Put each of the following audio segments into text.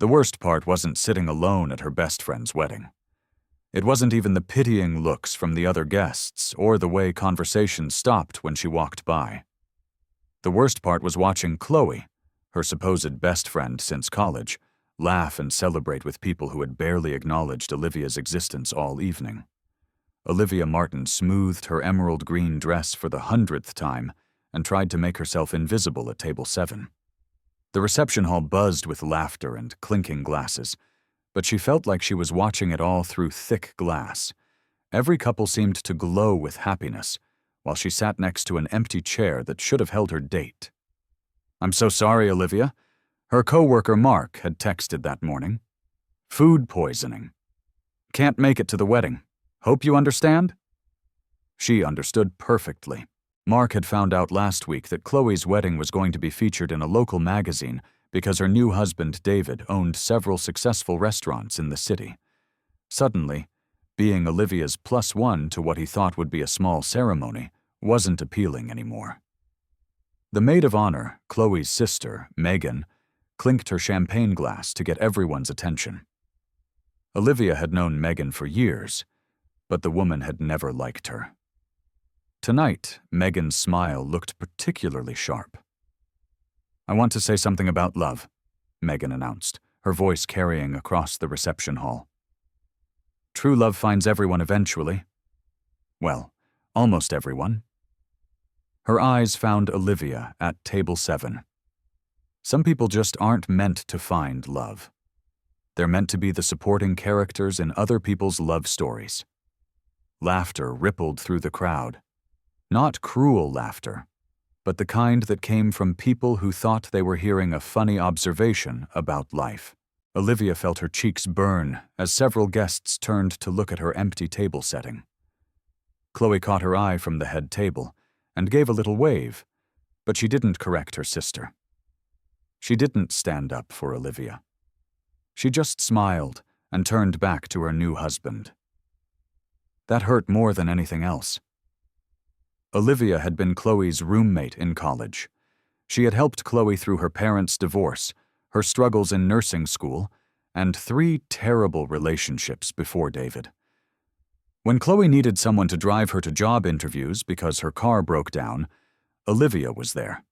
The worst part wasn't sitting alone at her best friend's wedding. It wasn't even the pitying looks from the other guests or the way conversation stopped when she walked by. The worst part was watching Chloe, her supposed best friend since college, laugh and celebrate with people who had barely acknowledged Olivia's existence all evening. Olivia Martin smoothed her emerald green dress for the 100th time and tried to make herself invisible at table 7. The reception hall buzzed with laughter and clinking glasses, but she felt like she was watching it all through thick glass. Every couple seemed to glow with happiness, while she sat next to an empty chair that should have held her date. "I'm so sorry, Olivia." Her co-worker Mark had texted that morning. "Food poisoning. Can't make it to the wedding. Hope you understand?" She understood perfectly. Mark had found out last week that Chloe's wedding was going to be featured in a local magazine because her new husband, David, owned several successful restaurants in the city. Suddenly, being Olivia's +1 to what he thought would be a small ceremony wasn't appealing anymore. The maid of honor, Chloe's sister, Megan, clinked her champagne glass to get everyone's attention. Olivia had known Megan for years, but the woman had never liked her. Tonight, Megan's smile looked particularly sharp. "I want to say something about love," Megan announced, her voice carrying across the reception hall. "True love finds everyone eventually. Well, almost everyone." Her eyes found Olivia at table 7. Some people just aren't meant to find love. They're meant to be the supporting characters in other people's love stories. Laughter rippled through the crowd. Not cruel laughter, but the kind that came from people who thought they were hearing a funny observation about life. Olivia felt her cheeks burn as several guests turned to look at her empty table setting. Chloe caught her eye from the head table and gave a little wave, but she didn't correct her sister. She didn't stand up for Olivia. She just smiled and turned back to her new husband. That hurt more than anything else. Olivia had been Chloe's roommate in college. She had helped Chloe through her parents' divorce, her struggles in nursing school, and 3 terrible relationships before David. When Chloe needed someone to drive her to job interviews because her car broke down, Olivia was there.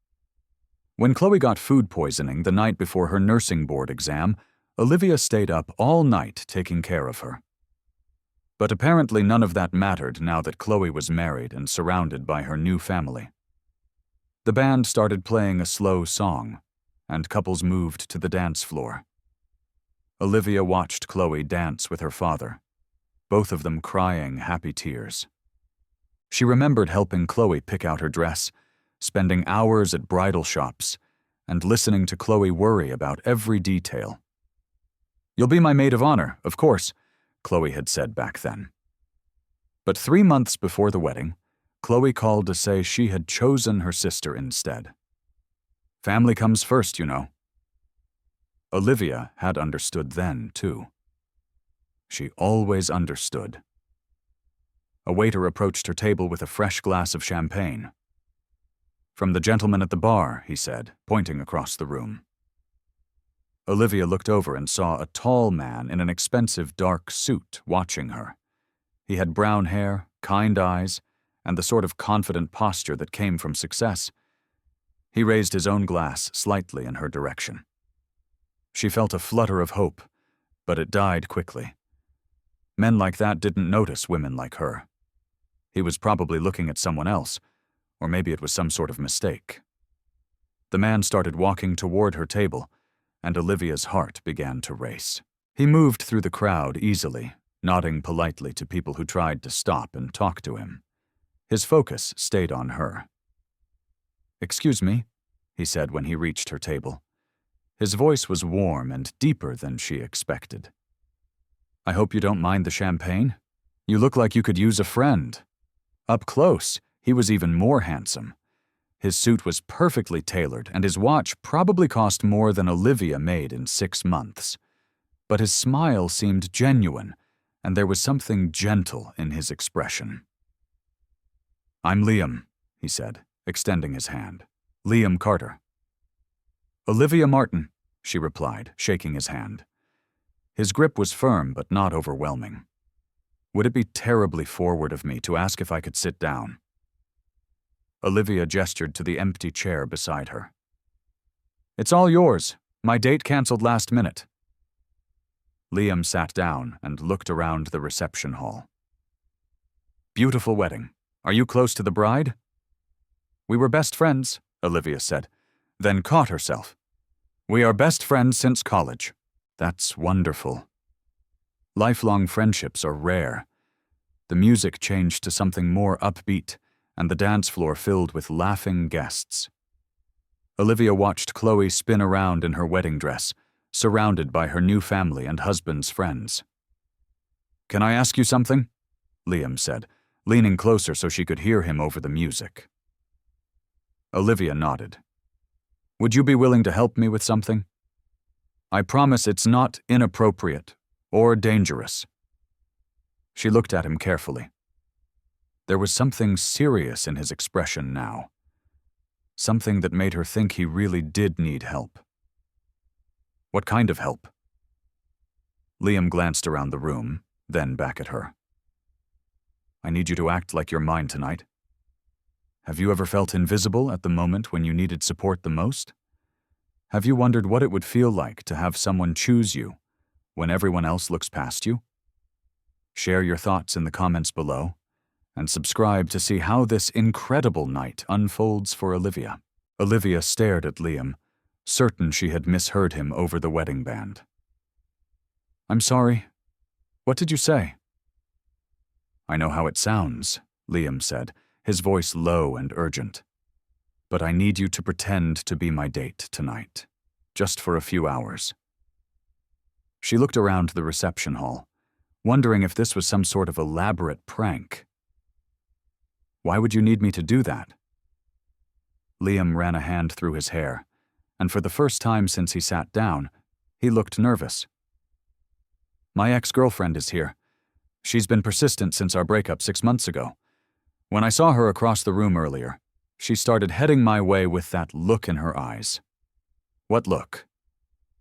When Chloe got food poisoning the night before her nursing board exam, Olivia stayed up all night taking care of her. But apparently none of that mattered now that Chloe was married and surrounded by her new family. The band started playing a slow song, and couples moved to the dance floor. Olivia watched Chloe dance with her father, both of them crying happy tears. She remembered helping Chloe pick out her dress, spending hours at bridal shops, and listening to Chloe worry about every detail. "You'll be my maid of honor, of course," Chloe had said back then. But 3 months before the wedding, Chloe called to say she had chosen her sister instead. Family comes first, you know. Olivia had understood then, too. She always understood. A waiter approached her table with a fresh glass of champagne. "From the gentleman at the bar," he said, pointing across the room. Olivia looked over and saw a tall man in an expensive dark suit watching her. He had brown hair, kind eyes, and the sort of confident posture that came from success. He raised his own glass slightly in her direction. She felt a flutter of hope, but it died quickly. Men like that didn't notice women like her. He was probably looking at someone else, or maybe it was some sort of mistake. The man started walking toward her table, and Olivia's heart began to race. He moved through the crowd easily, nodding politely to people who tried to stop and talk to him. His focus stayed on her. "Excuse me," he said when he reached her table. His voice was warm and deeper than she expected. "I hope you don't mind the champagne. You look like you could use a friend." Up close, he was even more handsome. His suit was perfectly tailored, and his watch probably cost more than Olivia made in 6 months. But his smile seemed genuine, and there was something gentle in his expression. "I'm Liam," he said, extending his hand. "Liam Carter." "Olivia Martin," she replied, shaking his hand. His grip was firm but not overwhelming. Would it be terribly forward of me to ask if I could sit down? Olivia gestured to the empty chair beside her. It's all yours. My date canceled last minute. Liam sat down and looked around the reception hall. Beautiful wedding. Are you close to the bride? We were best friends, Olivia said, then caught herself. We are best friends since college. That's wonderful. Lifelong friendships are rare. The music changed to something more upbeat, and the dance floor filled with laughing guests. Olivia watched Chloe spin around in her wedding dress, surrounded by her new family and husband's friends. Can I ask you something? Liam said, leaning closer so she could hear him over the music. Olivia nodded. Would you be willing to help me with something? I promise it's not inappropriate or dangerous. She looked at him carefully. There was something serious in his expression now. Something that made her think he really did need help. What kind of help? Liam glanced around the room, then back at her. I need you to act like you're mine tonight. Have you ever felt invisible at the moment when you needed support the most? Have you wondered what it would feel like to have someone choose you when everyone else looks past you? Share your thoughts in the comments below, and subscribe to see how this incredible night unfolds for Olivia. Olivia stared at Liam, certain she had misheard him over the wedding band. I'm sorry. What did you say? I know how it sounds, Liam said, his voice low and urgent. But I need you to pretend to be my date tonight, just for a few hours. She looked around the reception hall, wondering if this was some sort of elaborate prank. Why would you need me to do that? Liam ran a hand through his hair, and for the first time since he sat down, he looked nervous. My ex-girlfriend is here. She's been persistent since our breakup 6 months ago. When I saw her across the room earlier, she started heading my way with that look in her eyes. What look?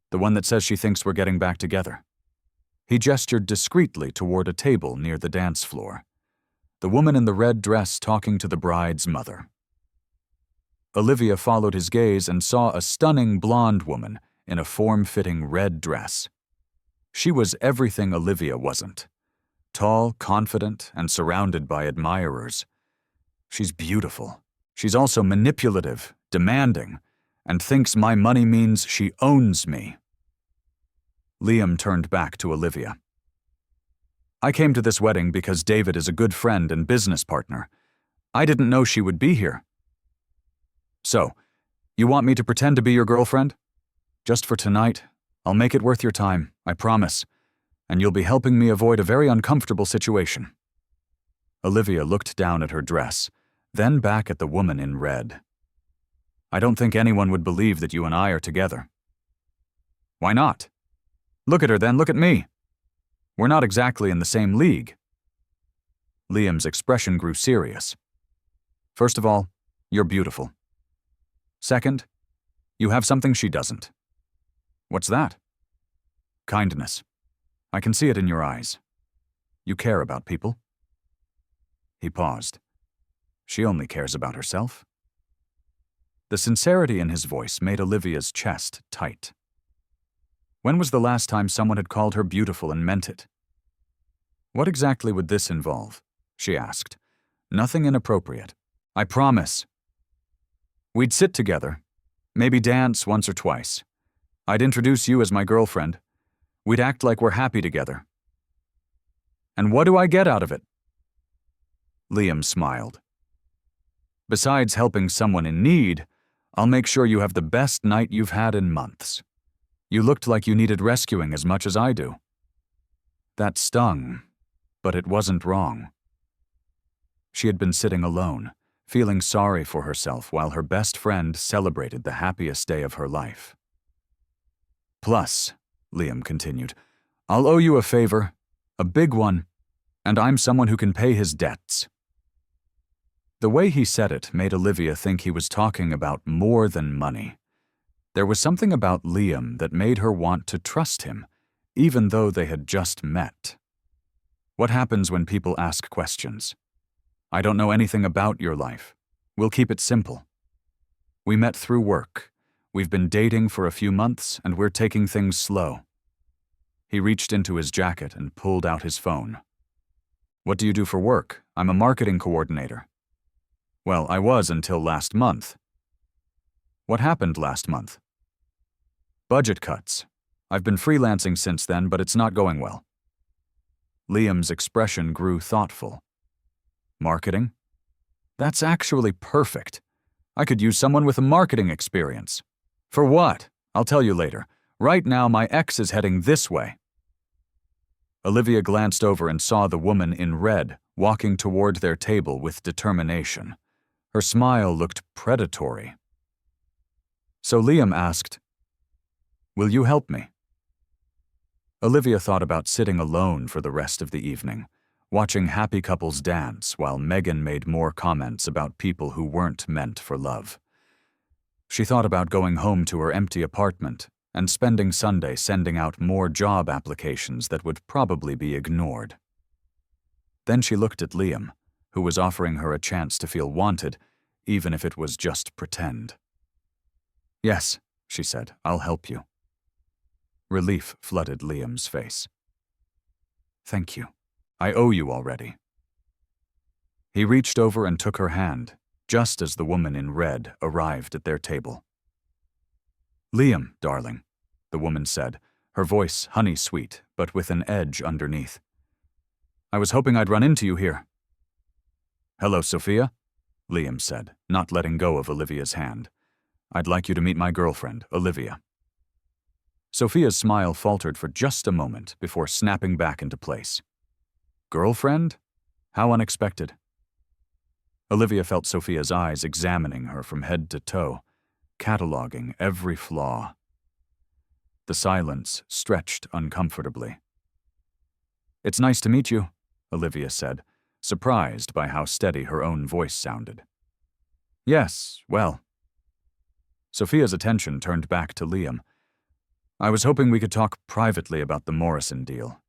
The one that says she thinks we're getting back together. He gestured discreetly toward a table near the dance floor. The woman in the red dress talking to the bride's mother. Olivia followed his gaze and saw a stunning blonde woman in a form-fitting red dress. She was everything Olivia wasn't. Tall, confident, and surrounded by admirers. She's beautiful. She's also manipulative, demanding, and thinks my money means she owns me. Liam turned back to Olivia. I came to this wedding because David is a good friend and business partner. I didn't know she would be here. So, you want me to pretend to be your girlfriend? Just for tonight, I'll make it worth your time, I promise, and you'll be helping me avoid a very uncomfortable situation. Olivia looked down at her dress, then back at the woman in red. I don't think anyone would believe that you and I are together. Why not? Look at her then, look at me. We're not exactly in the same league. Liam's expression grew serious. First of all, you're beautiful. Second, you have something she doesn't. What's that? Kindness. I can see it in your eyes. You care about people. He paused. She only cares about herself. The sincerity in his voice made Olivia's chest tight. When was the last time someone had called her beautiful and meant it? What exactly would this involve? She asked. Nothing inappropriate. I promise. We'd sit together, maybe dance once or twice. I'd introduce you as my girlfriend. We'd act like we're happy together. And what do I get out of it? Liam smiled. Besides helping someone in need, I'll make sure you have the best night you've had in months. You looked like you needed rescuing as much as I do. That stung, but it wasn't wrong. She had been sitting alone, feeling sorry for herself while her best friend celebrated the happiest day of her life. Plus, Liam continued, I'll owe you a favor, a big one, and I'm someone who can pay his debts. The way he said it made Olivia think he was talking about more than money. There was something about Liam that made her want to trust him, even though they had just met. What happens when people ask questions? I don't know anything about your life. We'll keep it simple. We met through work. We've been dating for a few months, and we're taking things slow. He reached into his jacket and pulled out his phone. What do you do for work? I'm a marketing coordinator. Well, I was until last month. What happened last month? Budget cuts. I've been freelancing since then, but it's not going well. Liam's expression grew thoughtful. Marketing? That's actually perfect. I could use someone with a marketing experience. For what? I'll tell you later. Right now, my ex is heading this way. Olivia glanced over and saw the woman in red walking toward their table with determination. Her smile looked predatory. So Liam asked, "Will you help me?" Olivia thought about sitting alone for the rest of the evening, watching happy couples dance while Megan made more comments about people who weren't meant for love. She thought about going home to her empty apartment and spending Sunday sending out more job applications that would probably be ignored. Then she looked at Liam, who was offering her a chance to feel wanted, even if it was just pretend. "Yes," she said, "I'll help you." Relief flooded Liam's face. "Thank you. I owe you already." He reached over and took her hand, just as the woman in red arrived at their table. "Liam, darling," the woman said, her voice honey-sweet, but with an edge underneath. "I was hoping I'd run into you here." "Hello, Sophia," Liam said, not letting go of Olivia's hand. "I'd like you to meet my girlfriend, Olivia." Sophia's smile faltered for just a moment before snapping back into place. "Girlfriend? How unexpected." Olivia felt Sophia's eyes examining her from head to toe, cataloging every flaw. The silence stretched uncomfortably. "It's nice to meet you," Olivia said, surprised by how steady her own voice sounded. "Yes, well." Sophia's attention turned back to Liam. "I was hoping we could talk privately about the Morrison deal."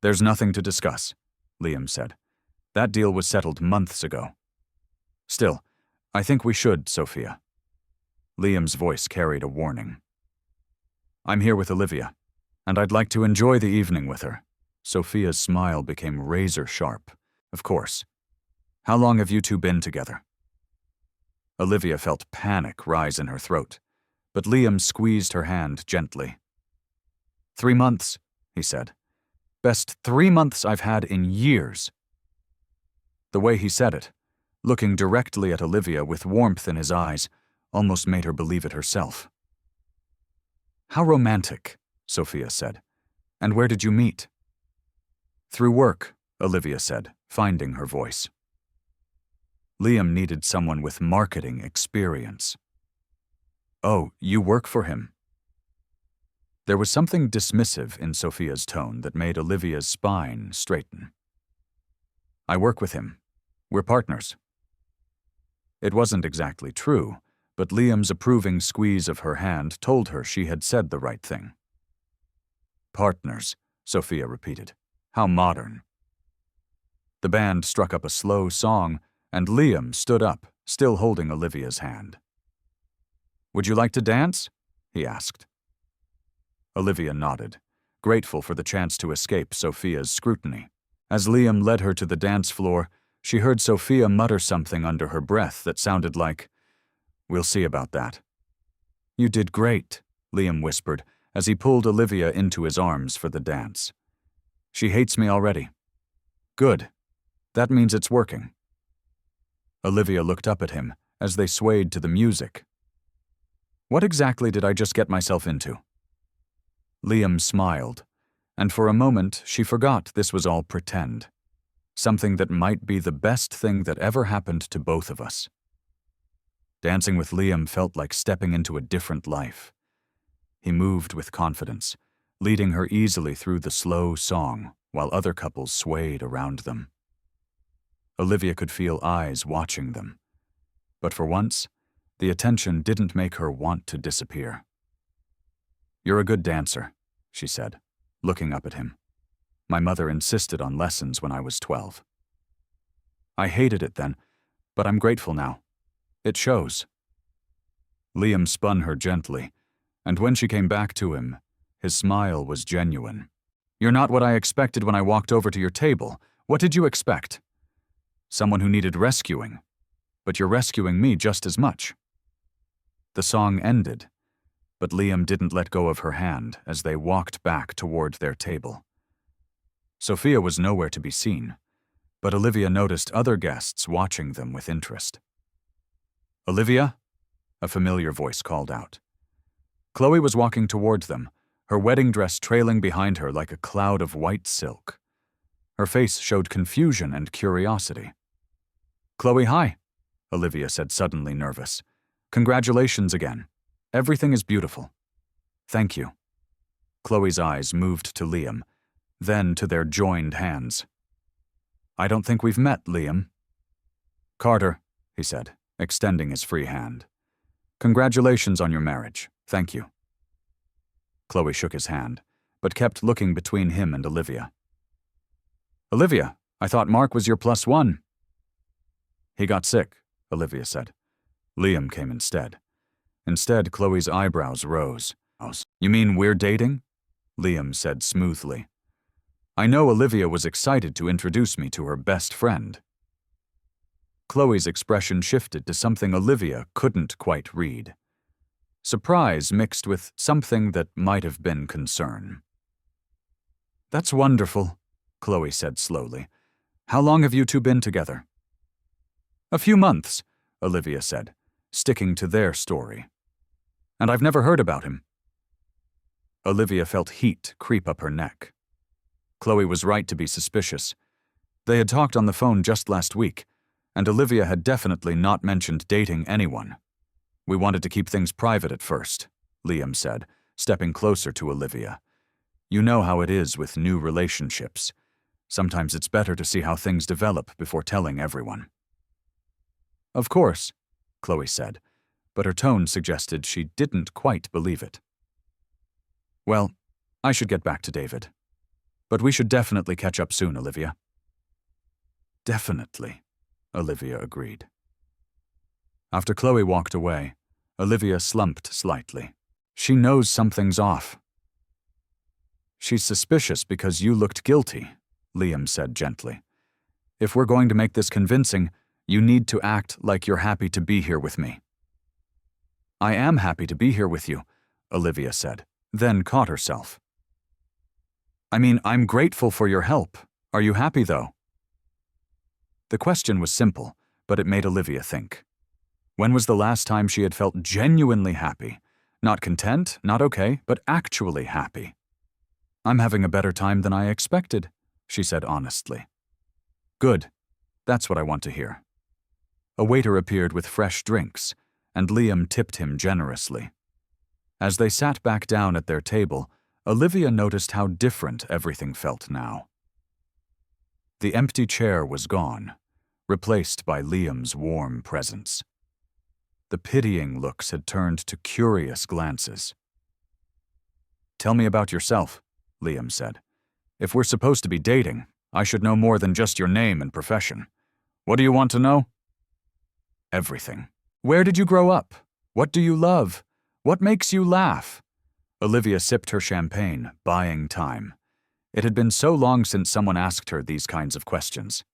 "There's nothing to discuss," Liam said. "That deal was settled months ago." "Still, I think we should, Sophia." Liam's voice carried a warning. "I'm here with Olivia, and I'd like to enjoy the evening with her." Sophia's smile became razor-sharp. "Of course. How long have you two been together?" Olivia felt panic rise in her throat, but Liam squeezed her hand gently. 3 months, he said. "Best 3 months I've had in years." The way he said it, looking directly at Olivia with warmth in his eyes, almost made her believe it herself. "How romantic," Sophia said. "And where did you meet?" "Through work," Olivia said, finding her voice. Liam needed someone with marketing experience. "Oh, you work for him?" There was something dismissive in Sophia's tone that made Olivia's spine straighten. "I work with him. We're partners." It wasn't exactly true, but Liam's approving squeeze of her hand told her she had said the right thing. "Partners," Sophia repeated. "How modern." The band struck up a slow song, and Liam stood up, still holding Olivia's hand. "Would you like to dance?" he asked. Olivia nodded, grateful for the chance to escape Sophia's scrutiny. As Liam led her to the dance floor, she heard Sophia mutter something under her breath that sounded like, "We'll see about that." "You did great," Liam whispered as he pulled Olivia into his arms for the dance. "She hates me already." "Good. That means it's working." Olivia looked up at him as they swayed to the music. "What exactly did I just get myself into?" Liam smiled, and for a moment she forgot this was all pretend, something that might be the best thing that ever happened to both of us. Dancing with Liam felt like stepping into a different life. He moved with confidence, leading her easily through the slow song while other couples swayed around them. Olivia could feel eyes watching them, but for once, The attention didn't make her want to disappear. "You're a good dancer," she said, looking up at him. "My mother insisted on lessons when I was 12. I hated it then, but I'm grateful now. It shows." Liam spun her gently, and when she came back to him, his smile was genuine. "You're not what I expected when I walked over to your table. What did you expect? Someone who needed rescuing. But you're rescuing me just as much." The song ended, but Liam didn't let go of her hand as they walked back toward their table. Sophia was nowhere to be seen, but Olivia noticed other guests watching them with interest. "Olivia?" a familiar voice called out. Chloe was walking towards them, her wedding dress trailing behind her like a cloud of white silk. Her face showed confusion and curiosity. "Chloe, hi," Olivia said, suddenly nervous. "Congratulations again. Everything is beautiful." "Thank you." Chloe's eyes moved to Liam, then to their joined hands. "I don't think we've met, Liam." "Carter," he said, extending his free hand. "Congratulations on your marriage. Thank you." Chloe shook his hand, but kept looking between him and Olivia. "Olivia, I thought Mark was your +1. "He got sick," Olivia said. Liam came instead. Instead, Chloe's eyebrows rose. "You mean we're dating?" Liam said smoothly. "I know Olivia was excited to introduce me to her best friend." Chloe's expression shifted to something Olivia couldn't quite read. Surprise mixed with something that might have been concern. "That's wonderful," Chloe said slowly. "How long have you two been together?" "A few months," Olivia said, sticking to their story. "And I've never heard about him." Olivia felt heat creep up her neck. Chloe was right to be suspicious. They had talked on the phone just last week, and Olivia had definitely not mentioned dating anyone. "We wanted to keep things private at first," Liam said, stepping closer to Olivia. "You know how it is with new relationships. Sometimes it's better to see how things develop before telling everyone." "Of course," Chloe said, but her tone suggested she didn't quite believe it. "Well, I should get back to David. But we should definitely catch up soon, Olivia." "Definitely," Olivia agreed. After Chloe walked away, Olivia slumped slightly. She knows something's off. "She's suspicious because you looked guilty," Liam said gently. "If we're going to make this convincing, you need to act like you're happy to be here with me." "I am happy to be here with you," Olivia said, then caught herself. "I mean, I'm grateful for your help. Are you happy, though?" The question was simple, but it made Olivia think. When was the last time she had felt genuinely happy? Not content, not okay, but actually happy. "I'm having a better time than I expected," she said honestly. "Good. That's what I want to hear." A waiter appeared with fresh drinks, and Liam tipped him generously. As they sat back down at their table, Olivia noticed how different everything felt now. The empty chair was gone, replaced by Liam's warm presence. The pitying looks had turned to curious glances. "Tell me about yourself," Liam said. "If we're supposed to be dating, I should know more than just your name and profession. What do you want to know?" "Everything. Where did you grow up? What do you love? What makes you laugh?" Olivia sipped her champagne, buying time. It had been so long since someone asked her these kinds of questions.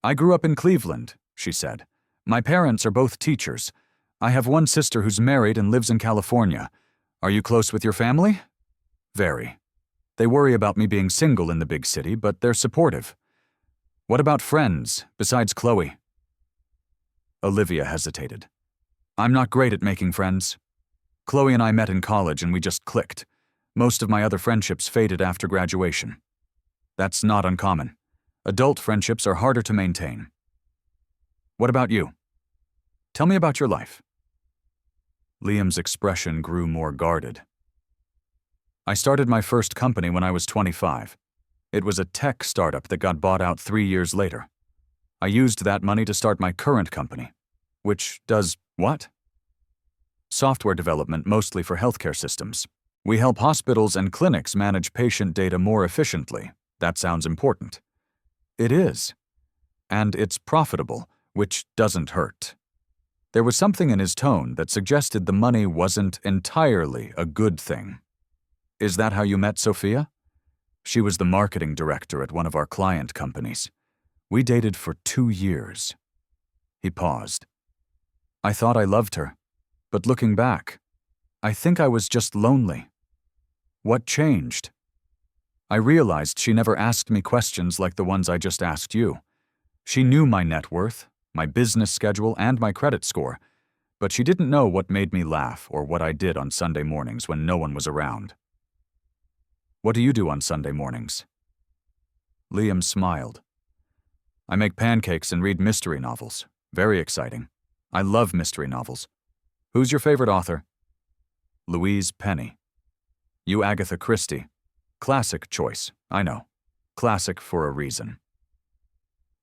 "I grew up in Cleveland," she said. "My parents are both teachers. I have one sister who's married and lives in California. Are you close with your family?" "Very. They worry about me being single in the big city, but they're supportive." "What about friends, besides Chloe?" Olivia hesitated. "I'm not great at making friends. Chloe and I met in college and we just clicked. Most of my other friendships faded after graduation. That's not uncommon. Adult friendships are harder to maintain." "What about you? Tell me about your life." Liam's expression grew more guarded. "I started my first company when I was 25. It was a tech startup that got bought out 3 years later. I used that money to start my current company." "Which does what?" Software development mostly for healthcare systems. We help hospitals and clinics manage patient data more efficiently. That sounds important. It is. And it's profitable, which doesn't hurt. There was something in his tone that suggested the money wasn't entirely a good thing. Is that how you met Sophia? She was the marketing director at one of our client companies. We dated for 2 years. He paused. I thought I loved her, but looking back, I think I was just lonely. What changed? I realized she never asked me questions like the ones I just asked you. She knew my net worth, my business schedule, and my credit score, but she didn't know what made me laugh or what I did on Sunday mornings when no one was around. What do you do on Sunday mornings? Liam smiled. I make pancakes and read mystery novels. Very exciting. I love mystery novels. Who's your favorite author? Louise Penny. You Agatha Christie. Classic choice, I know. Classic for a reason.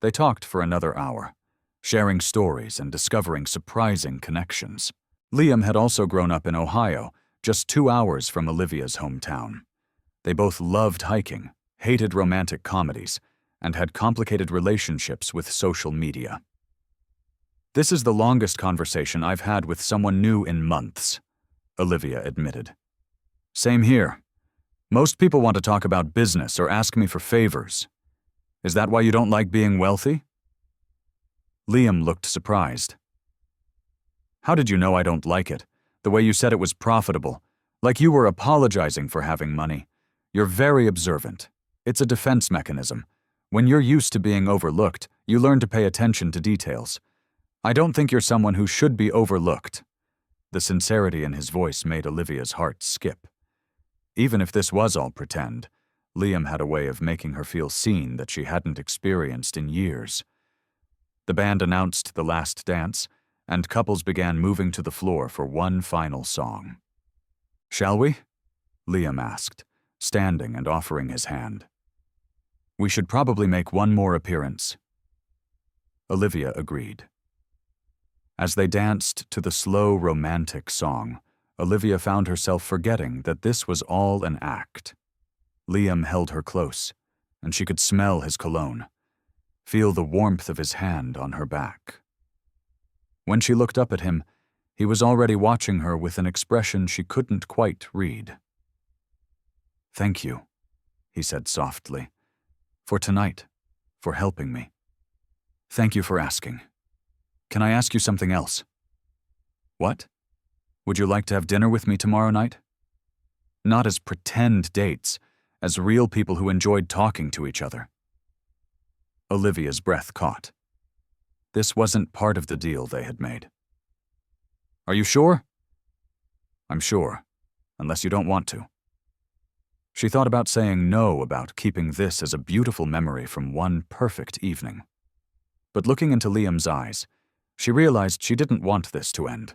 They talked for another hour, sharing stories and discovering surprising connections. Liam had also grown up in Ohio, just 2 hours from Olivia's hometown. They both loved hiking, hated romantic comedies, and had complicated relationships with social media. This is the longest conversation I've had with someone new in months, Olivia admitted. Same here. Most people want to talk about business or ask me for favors. Is that why you don't like being wealthy? Liam looked surprised. How did you know I don't like it? The way you said it was profitable, like you were apologizing for having money. You're very observant. It's a defense mechanism. When you're used to being overlooked, you learn to pay attention to details. I don't think you're someone who should be overlooked. The sincerity in his voice made Olivia's heart skip. Even if this was all pretend, Liam had a way of making her feel seen that she hadn't experienced in years. The band announced the last dance, and couples began moving to the floor for one final song. Shall we? Liam asked, standing and offering his hand. We should probably make one more appearance. Olivia agreed. As they danced to the slow, romantic song, Olivia found herself forgetting that this was all an act. Liam held her close, and she could smell his cologne, feel the warmth of his hand on her back. When she looked up at him, he was already watching her with an expression she couldn't quite read. Thank you, he said softly, for tonight, for helping me. Thank you for asking. Can I ask you something else? What? Would you like to have dinner with me tomorrow night? Not as pretend dates, as real people who enjoyed talking to each other. Olivia's breath caught. This wasn't part of the deal they had made. Are you sure? I'm sure, unless you don't want to. She thought about saying no about keeping this as a beautiful memory from one perfect evening. But looking into Liam's eyes, she realized she didn't want this to end.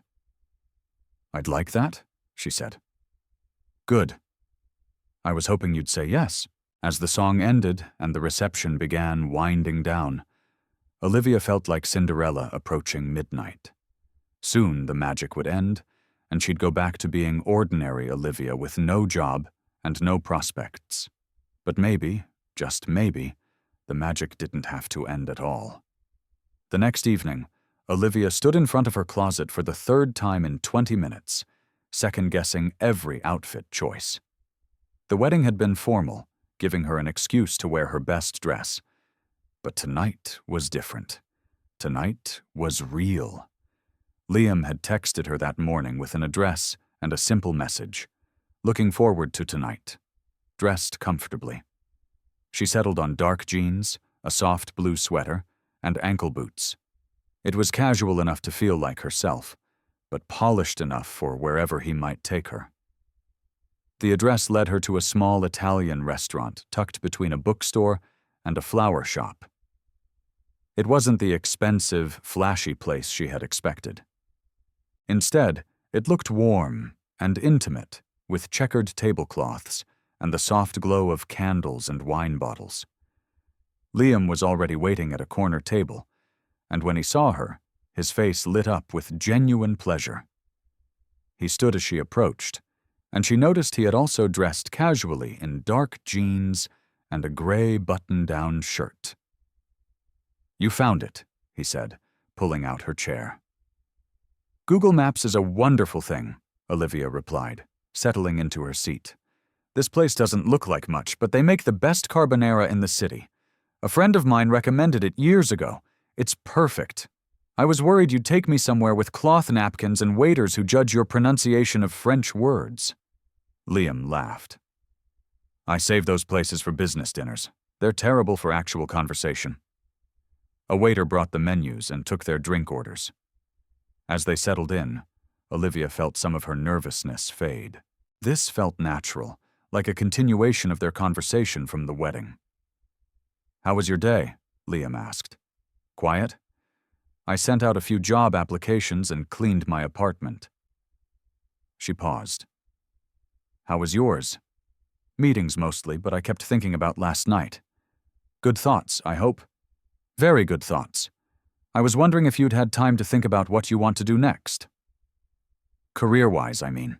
I'd like that, she said. Good. I was hoping you'd say yes. As the song ended and the reception began winding down, Olivia felt like Cinderella approaching midnight. Soon the magic would end, and she'd go back to being ordinary Olivia with no job and no prospects. But maybe, just maybe, the magic didn't have to end at all. The next evening, Olivia stood in front of her closet for the 3rd time in 20 minutes, second-guessing every outfit choice. The wedding had been formal, giving her an excuse to wear her best dress. But tonight was different. Tonight was real. Liam had texted her that morning with an address and a simple message. Looking forward to tonight. Dressed comfortably. She settled on dark jeans, a soft blue sweater, and ankle boots. It was casual enough to feel like herself, but polished enough for wherever he might take her. The address led her to a small Italian restaurant tucked between a bookstore and a flower shop. It wasn't the expensive, flashy place she had expected. Instead, it looked warm and intimate, with checkered tablecloths and the soft glow of candles and wine bottles. Liam was already waiting at a corner table, and when he saw her, his face lit up with genuine pleasure. He stood as she approached, and she noticed he had also dressed casually in dark jeans and a gray button-down shirt. "You found it," he said, pulling out her chair. "Google Maps is a wonderful thing," Olivia replied, settling into her seat. "This place doesn't look like much, but they make the best carbonara in the city. A friend of mine recommended it years ago. It's perfect. I was worried you'd take me somewhere with cloth napkins and waiters who judge your pronunciation of French words." Liam laughed. "I save those places for business dinners. They're terrible for actual conversation." A waiter brought the menus and took their drink orders. As they settled in, Olivia felt some of her nervousness fade. This felt natural, like a continuation of their conversation from the wedding. "How was your day?" Liam asked. "Quiet?" "I sent out a few job applications and cleaned my apartment." She paused. "How was yours?" "Meetings mostly, but I kept thinking about last night." "Good thoughts, I hope." "Very good thoughts. I was wondering if you'd had time to think about what you want to do next." "Career-wise, I mean."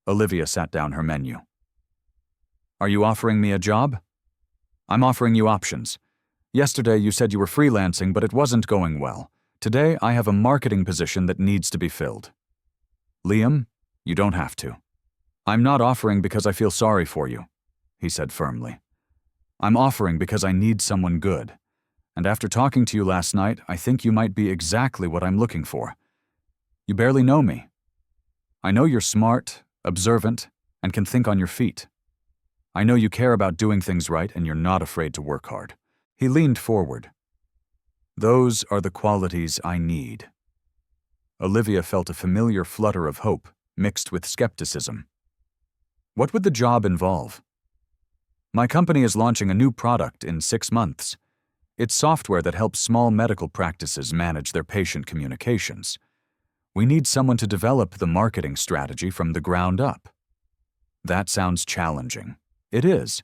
Olivia sat down her menu. "Are you offering me a job?" "I'm offering you options. Yesterday you said you were freelancing, but it wasn't going well. Today I have a marketing position that needs to be filled." "Liam, you don't have to." "I'm not offering because I feel sorry for you," he said firmly. "I'm offering because I need someone good. And after talking to you last night, I think you might be exactly what I'm looking for. You barely know me. I know you're smart, observant, and can think on your feet. I know you care about doing things right and you're not afraid to work hard." He leaned forward. "Those are the qualities I need." Olivia felt a familiar flutter of hope mixed with skepticism. "What would the job involve?" "My company is launching a new product in 6 months. It's software that helps small medical practices manage their patient communications. We need someone to develop the marketing strategy from the ground up." That sounds challenging. It is,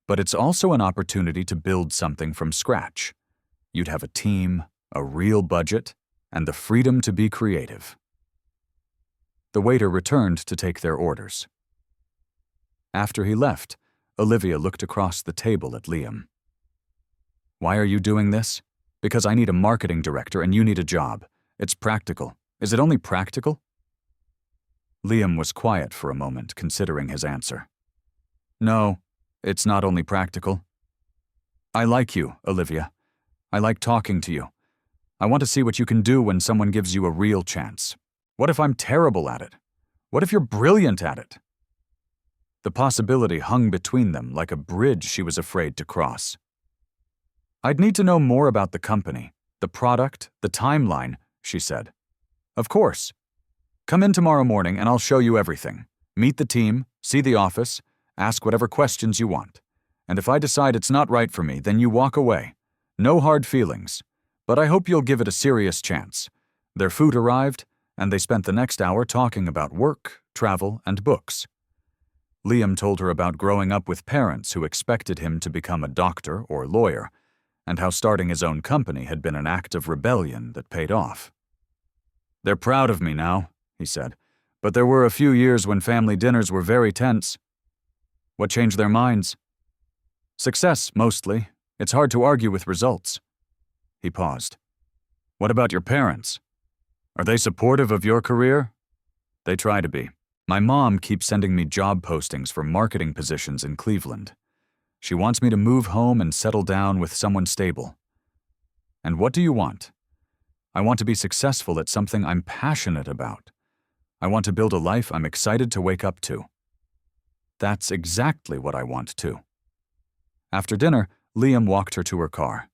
but it's also an opportunity to build something from scratch. You'd have a team, a real budget, and the freedom to be creative. The waiter returned to take their orders. After he left, Olivia looked across the table at Liam. "Why are you doing this?" "Because I need a marketing director and you need a job. It's practical. Is it only practical?" Liam was quiet for a moment, considering his answer. "No, it's not only practical. I like you, Olivia. I like talking to you. I want to see what you can do when someone gives you a real chance. What if I'm terrible at it? What if you're brilliant at it?" The possibility hung between them like a bridge she was afraid to cross. "I'd need to know more about the company, the product, the timeline," she said. "Of course. Come in tomorrow morning and I'll show you everything. Meet the team, see the office, ask whatever questions you want. And if I decide it's not right for me, then you walk away. No hard feelings. But I hope you'll give it a serious chance." Their food arrived, and they spent the next hour talking about work, travel, and books. Liam told her about growing up with parents who expected him to become a doctor or lawyer, and how starting his own company had been an act of rebellion that paid off. "They're proud of me now," he said, "but there were a few years when family dinners were very tense." "What changed their minds?" "Success, mostly. It's hard to argue with results." He paused. "What about your parents? Are they supportive of your career?" "They try to be. My mom keeps sending me job postings for marketing positions in Cleveland. She wants me to move home and settle down with someone stable." "And what do you want?" "I want to be successful at something I'm passionate about. I want to build a life I'm excited to wake up to." "That's exactly what I want too." After dinner, Liam walked her to her car.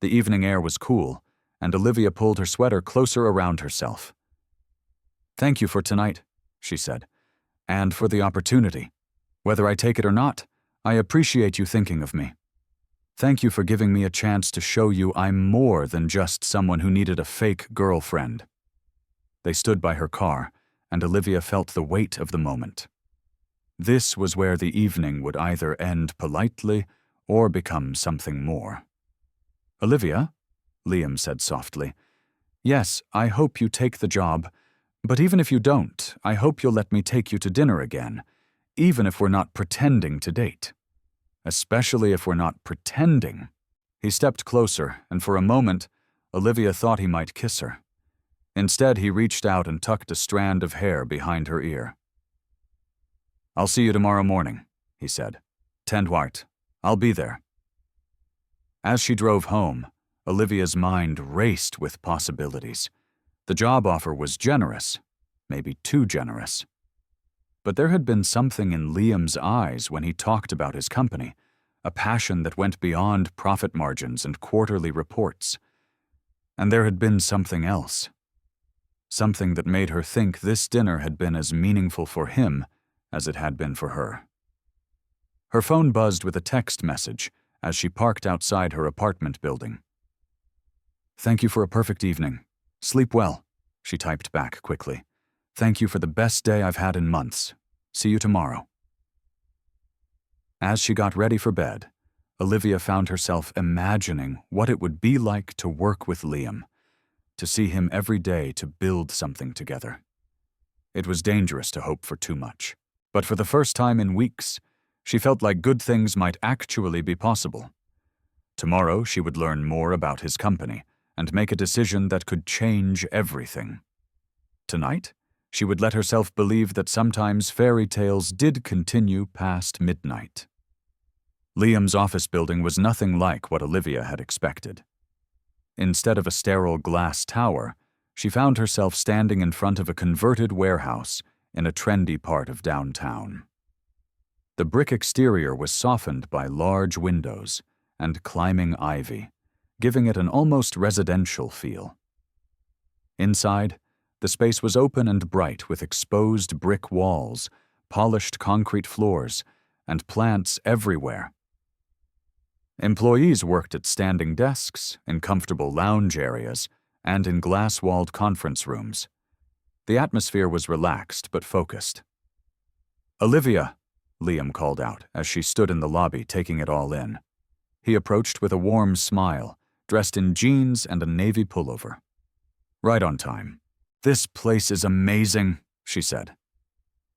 The evening air was cool, and Olivia pulled her sweater closer around herself. "Thank you for tonight," she said, "and for the opportunity. Whether I take it or not, I appreciate you thinking of me. Thank you for giving me a chance to show you I'm more than just someone who needed a fake girlfriend." They stood by her car, and Olivia felt the weight of the moment. This was where the evening would either end politely or become something more. "Olivia," Liam said softly, "yes, I hope you take the job, But even if you don't, I hope you'll let me take you to dinner again, even if we're not pretending to date. Especially if we're not pretending. He stepped closer, and for a moment, Olivia thought he might kiss her. Instead, he reached out and tucked a strand of hair behind her ear. "I'll see you tomorrow morning," he said. "10 Wart. I'll be there." As she drove home, Olivia's mind raced with possibilities. The job offer was generous, maybe too generous. But there had been something in Liam's eyes when he talked about his company, a passion that went beyond profit margins and quarterly reports. And there had been something else. Something that made her think this dinner had been as meaningful for him as it had been for her. Her phone buzzed with a text message as she parked outside her apartment building. "Thank you for a perfect evening. Sleep well," she typed back quickly. "Thank you for the best day I've had in months. See you tomorrow." As she got ready for bed, Olivia found herself imagining what it would be like to work with Liam, to see him every day, to build something together. It was dangerous to hope for too much, but for the first time in weeks, she felt like good things might actually be possible. Tomorrow, she would learn more about his company and make a decision that could change everything. Tonight, she would let herself believe that sometimes fairy tales did continue past midnight. Liam's office building was nothing like what Olivia had expected. Instead of a sterile glass tower, she found herself standing in front of a converted warehouse in a trendy part of downtown. The brick exterior was softened by large windows and climbing ivy, giving it an almost residential feel. Inside, the space was open and bright with exposed brick walls, polished concrete floors, and plants everywhere. Employees worked at standing desks, in comfortable lounge areas, and in glass-walled conference rooms. The atmosphere was relaxed but focused. "Olivia," Liam called out as she stood in the lobby taking it all in. He approached with a warm smile, dressed in jeans and a navy pullover. "Right on time. This place is amazing," she said.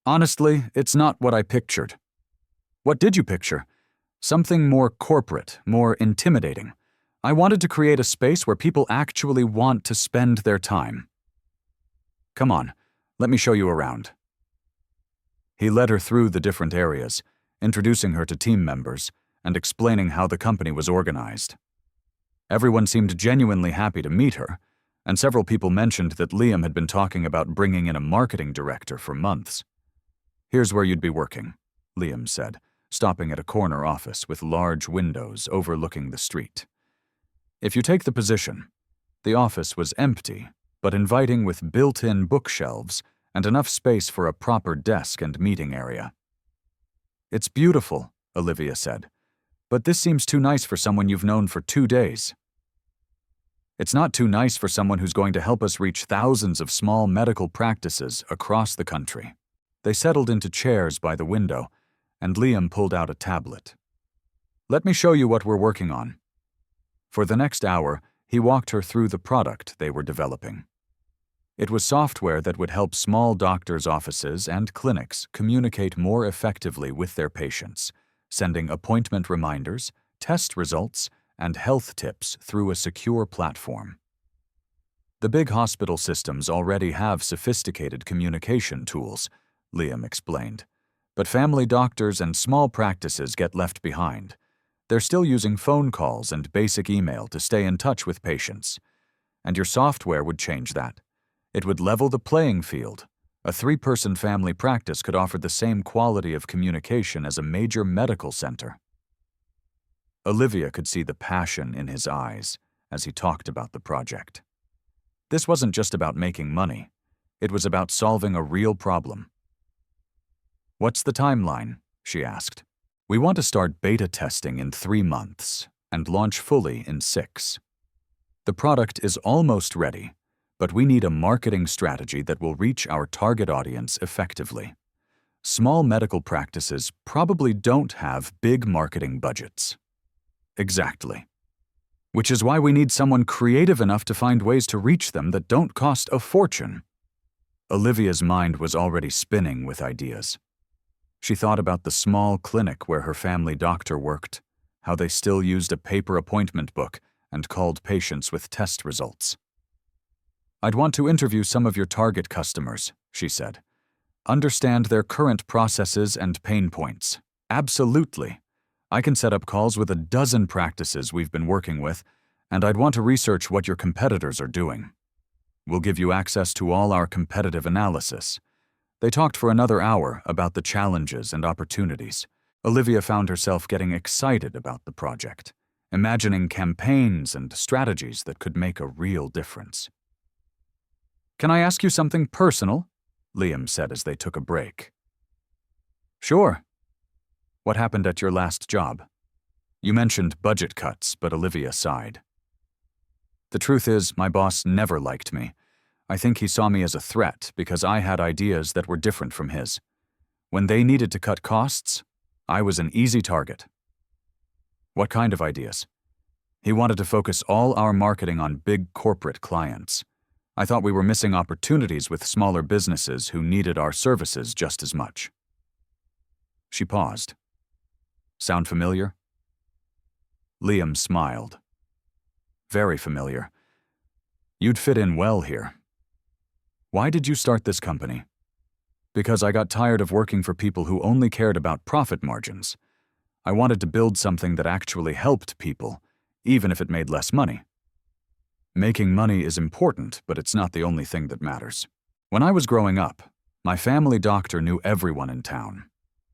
"Honestly, it's not what I pictured." "What did you picture?" "Something more corporate, more intimidating. I wanted to create a space where people actually want to spend their time." "Come on, let me show you around." He led her through the different areas, introducing her to team members and explaining how the company was organized. Everyone seemed genuinely happy to meet her, and several people mentioned that Liam had been talking about bringing in a marketing director for months. "Here's where you'd be working," Liam said, stopping at a corner office with large windows overlooking the street. If you take the position, the office was empty, but inviting with built-in bookshelves and enough space for a proper desk and meeting area. "It's beautiful," Olivia said, "but this seems too nice for someone you've known for 2 days." "It's not too nice for someone who's going to help us reach thousands of small medical practices across the country." They settled into chairs by the window, and Liam pulled out a tablet. "Let me show you what we're working on." For the next hour, he walked her through the product they were developing. It was software that would help small doctors' offices and clinics communicate more effectively with their patients, sending appointment reminders, test results, and health tips through a secure platform. The big hospital systems already have sophisticated communication tools, Liam explained, but family doctors and small practices get left behind. They're still using phone calls and basic email to stay in touch with patients. And your software would change that. It would level the playing field. A 3-person family practice could offer the same quality of communication as a major medical center. Olivia could see the passion in his eyes as he talked about the project. This wasn't just about making money. It was about solving a real problem. "What's the timeline?" she asked. "We want to start beta testing in 3 months and launch fully in 6. The product is almost ready, but we need a marketing strategy that will reach our target audience effectively. Small medical practices probably don't have big marketing budgets." "Exactly. Which is why we need someone creative enough to find ways to reach them that don't cost a fortune." Olivia's mind was already spinning with ideas. She thought about the small clinic where her family doctor worked, how they still used a paper appointment book and called patients with test results. "I'd want to interview some of your target customers," she said. "Understand their current processes and pain points. Absolutely. I can set up calls with a dozen practices we've been working with, and I'd want to research what your competitors are doing. We'll give you access to all our competitive analysis." They talked for another hour about the challenges and opportunities. Olivia found herself getting excited about the project, imagining campaigns and strategies that could make a real difference. "Can I ask you something personal?" Liam said as they took a break. "Sure. What happened at your last job?" You mentioned budget cuts, but Olivia sighed. "The truth is, my boss never liked me. I think he saw me as a threat because I had ideas that were different from his. When they needed to cut costs, I was an easy target." "What kind of ideas?" "He wanted to focus all our marketing on big corporate clients. I thought we were missing opportunities with smaller businesses who needed our services just as much." She paused. "Sound familiar?" Liam smiled. "Very familiar. You'd fit in well here." "Why did you start this company?" "Because I got tired of working for people who only cared about profit margins. I wanted to build something that actually helped people, even if it made less money. Making money is important, but it's not the only thing that matters. When I was growing up, my family doctor knew everyone in town.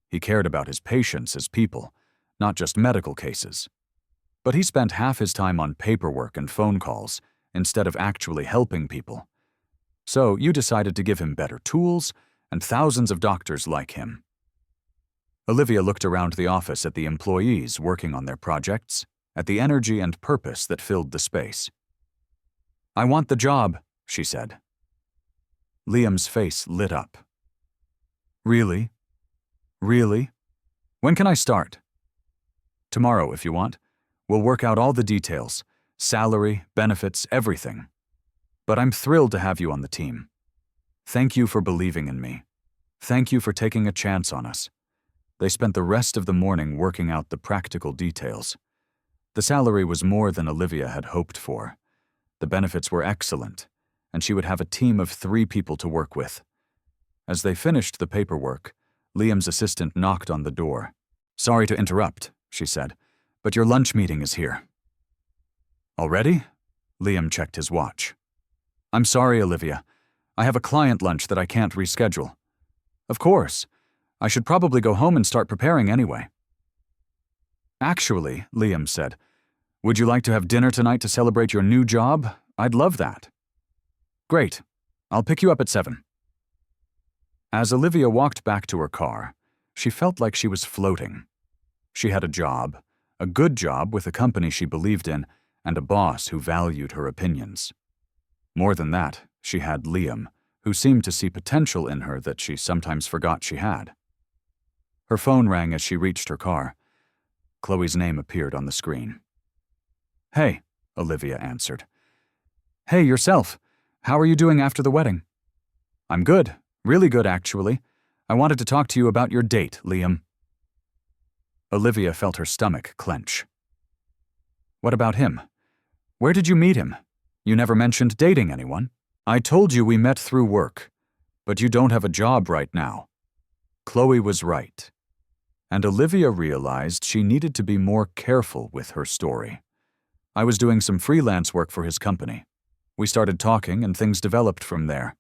He cared about his patients as people, not just medical cases. But he spent half his time on paperwork and phone calls instead of actually helping people. So you decided to give him better tools and thousands of doctors like him." Olivia looked around the office at the employees working on their projects, at the energy and purpose that filled the space. "I want the job," she said. Liam's face lit up. "Really? Really? When can I start?" "Tomorrow, if you want. We'll work out all the details, salary, benefits, everything. But I'm thrilled to have you on the team. Thank you for believing in me. Thank you for taking a chance on us." They spent the rest of the morning working out the practical details. The salary was more than Olivia had hoped for. The benefits were excellent, and she would have a team of 3 people to work with. As they finished the paperwork, Liam's assistant knocked on the door. "Sorry to interrupt," she said, "but your lunch meeting is here." "Already?" Liam checked his watch. "I'm sorry, Olivia. I have a client lunch that I can't reschedule." "Of course. I should probably go home and start preparing anyway." "Actually," Liam said, "would you like to have dinner tonight to celebrate your new job? I'd love that." "Great. I'll pick you up at 7. As Olivia walked back to her car, she felt like she was floating. She had a job, a good job with a company she believed in, and a boss who valued her opinions. More than that, she had Liam, who seemed to see potential in her that she sometimes forgot she had. Her phone rang as she reached her car. Chloe's name appeared on the screen. "Hey," Olivia answered. "Hey, yourself. How are you doing after the wedding?" "I'm good. Really good, actually. I wanted to talk to you about your date, Liam." Olivia felt her stomach clench. "What about him? Where did you meet him? You never mentioned dating anyone." "I told you we met through work, but you don't have a job right now." Chloe was right, and Olivia realized she needed to be more careful with her story. "I was doing some freelance work for his company. We started talking and things developed from there."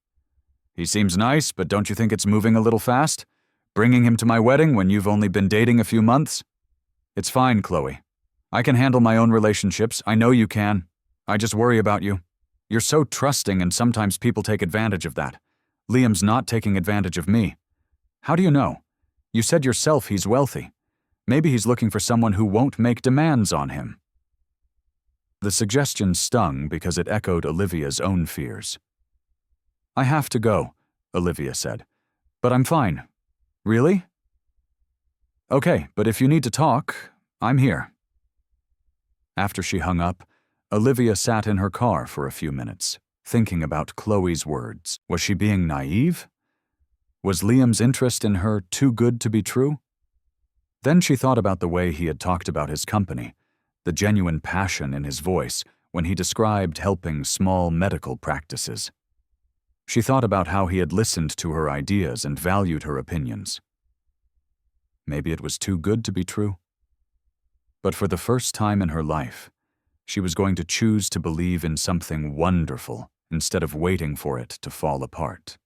"He seems nice, but don't you think it's moving a little fast? Bringing him to my wedding when you've only been dating a few months?" "It's fine, Chloe. I can handle my own relationships. I know you can. I just worry about you. You're so trusting and sometimes people take advantage of that. Liam's not taking advantage of me. How do you know? You said yourself he's wealthy. Maybe he's looking for someone who won't make demands on him." The suggestion stung because it echoed Olivia's own fears. "I have to go," Olivia said, "but I'm fine." "Really?" "Okay, but if you need to talk, I'm here." After she hung up, Olivia sat in her car for a few minutes, thinking about Chloe's words. Was she being naive? Was Liam's interest in her too good to be true? Then she thought about the way he had talked about his company, the genuine passion in his voice when he described helping small medical practices. She thought about how he had listened to her ideas and valued her opinions. Maybe it was too good to be true. But for the first time in her life, she was going to choose to believe in something wonderful instead of waiting for it to fall apart.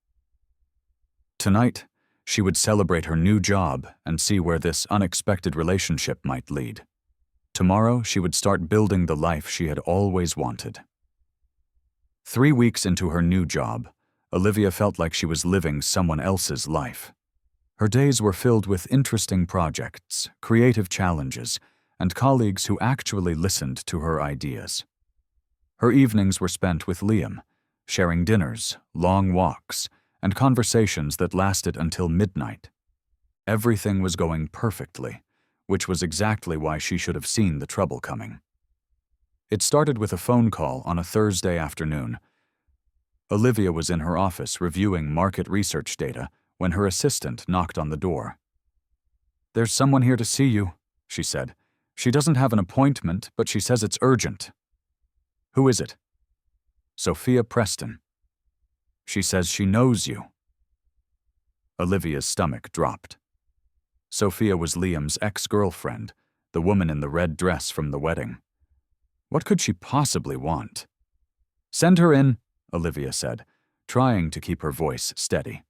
Tonight, she would celebrate her new job and see where this unexpected relationship might lead. Tomorrow, she would start building the life she had always wanted. 3 weeks into her new job, Olivia felt like she was living someone else's life. Her days were filled with interesting projects, creative challenges, and colleagues who actually listened to her ideas. Her evenings were spent with Liam, sharing dinners, long walks, and conversations that lasted until midnight. Everything was going perfectly, which was exactly why she should have seen the trouble coming. It started with a phone call on a Thursday afternoon. Olivia was in her office reviewing market research data when her assistant knocked on the door. "There's someone here to see you," she said. "She doesn't have an appointment, but she says it's urgent." "Who is it?" "Sophia Preston. She says she knows you." Olivia's stomach dropped. Sophia was Liam's ex-girlfriend, the woman in the red dress from the wedding. What could she possibly want? "Send her in," Olivia said, trying to keep her voice steady.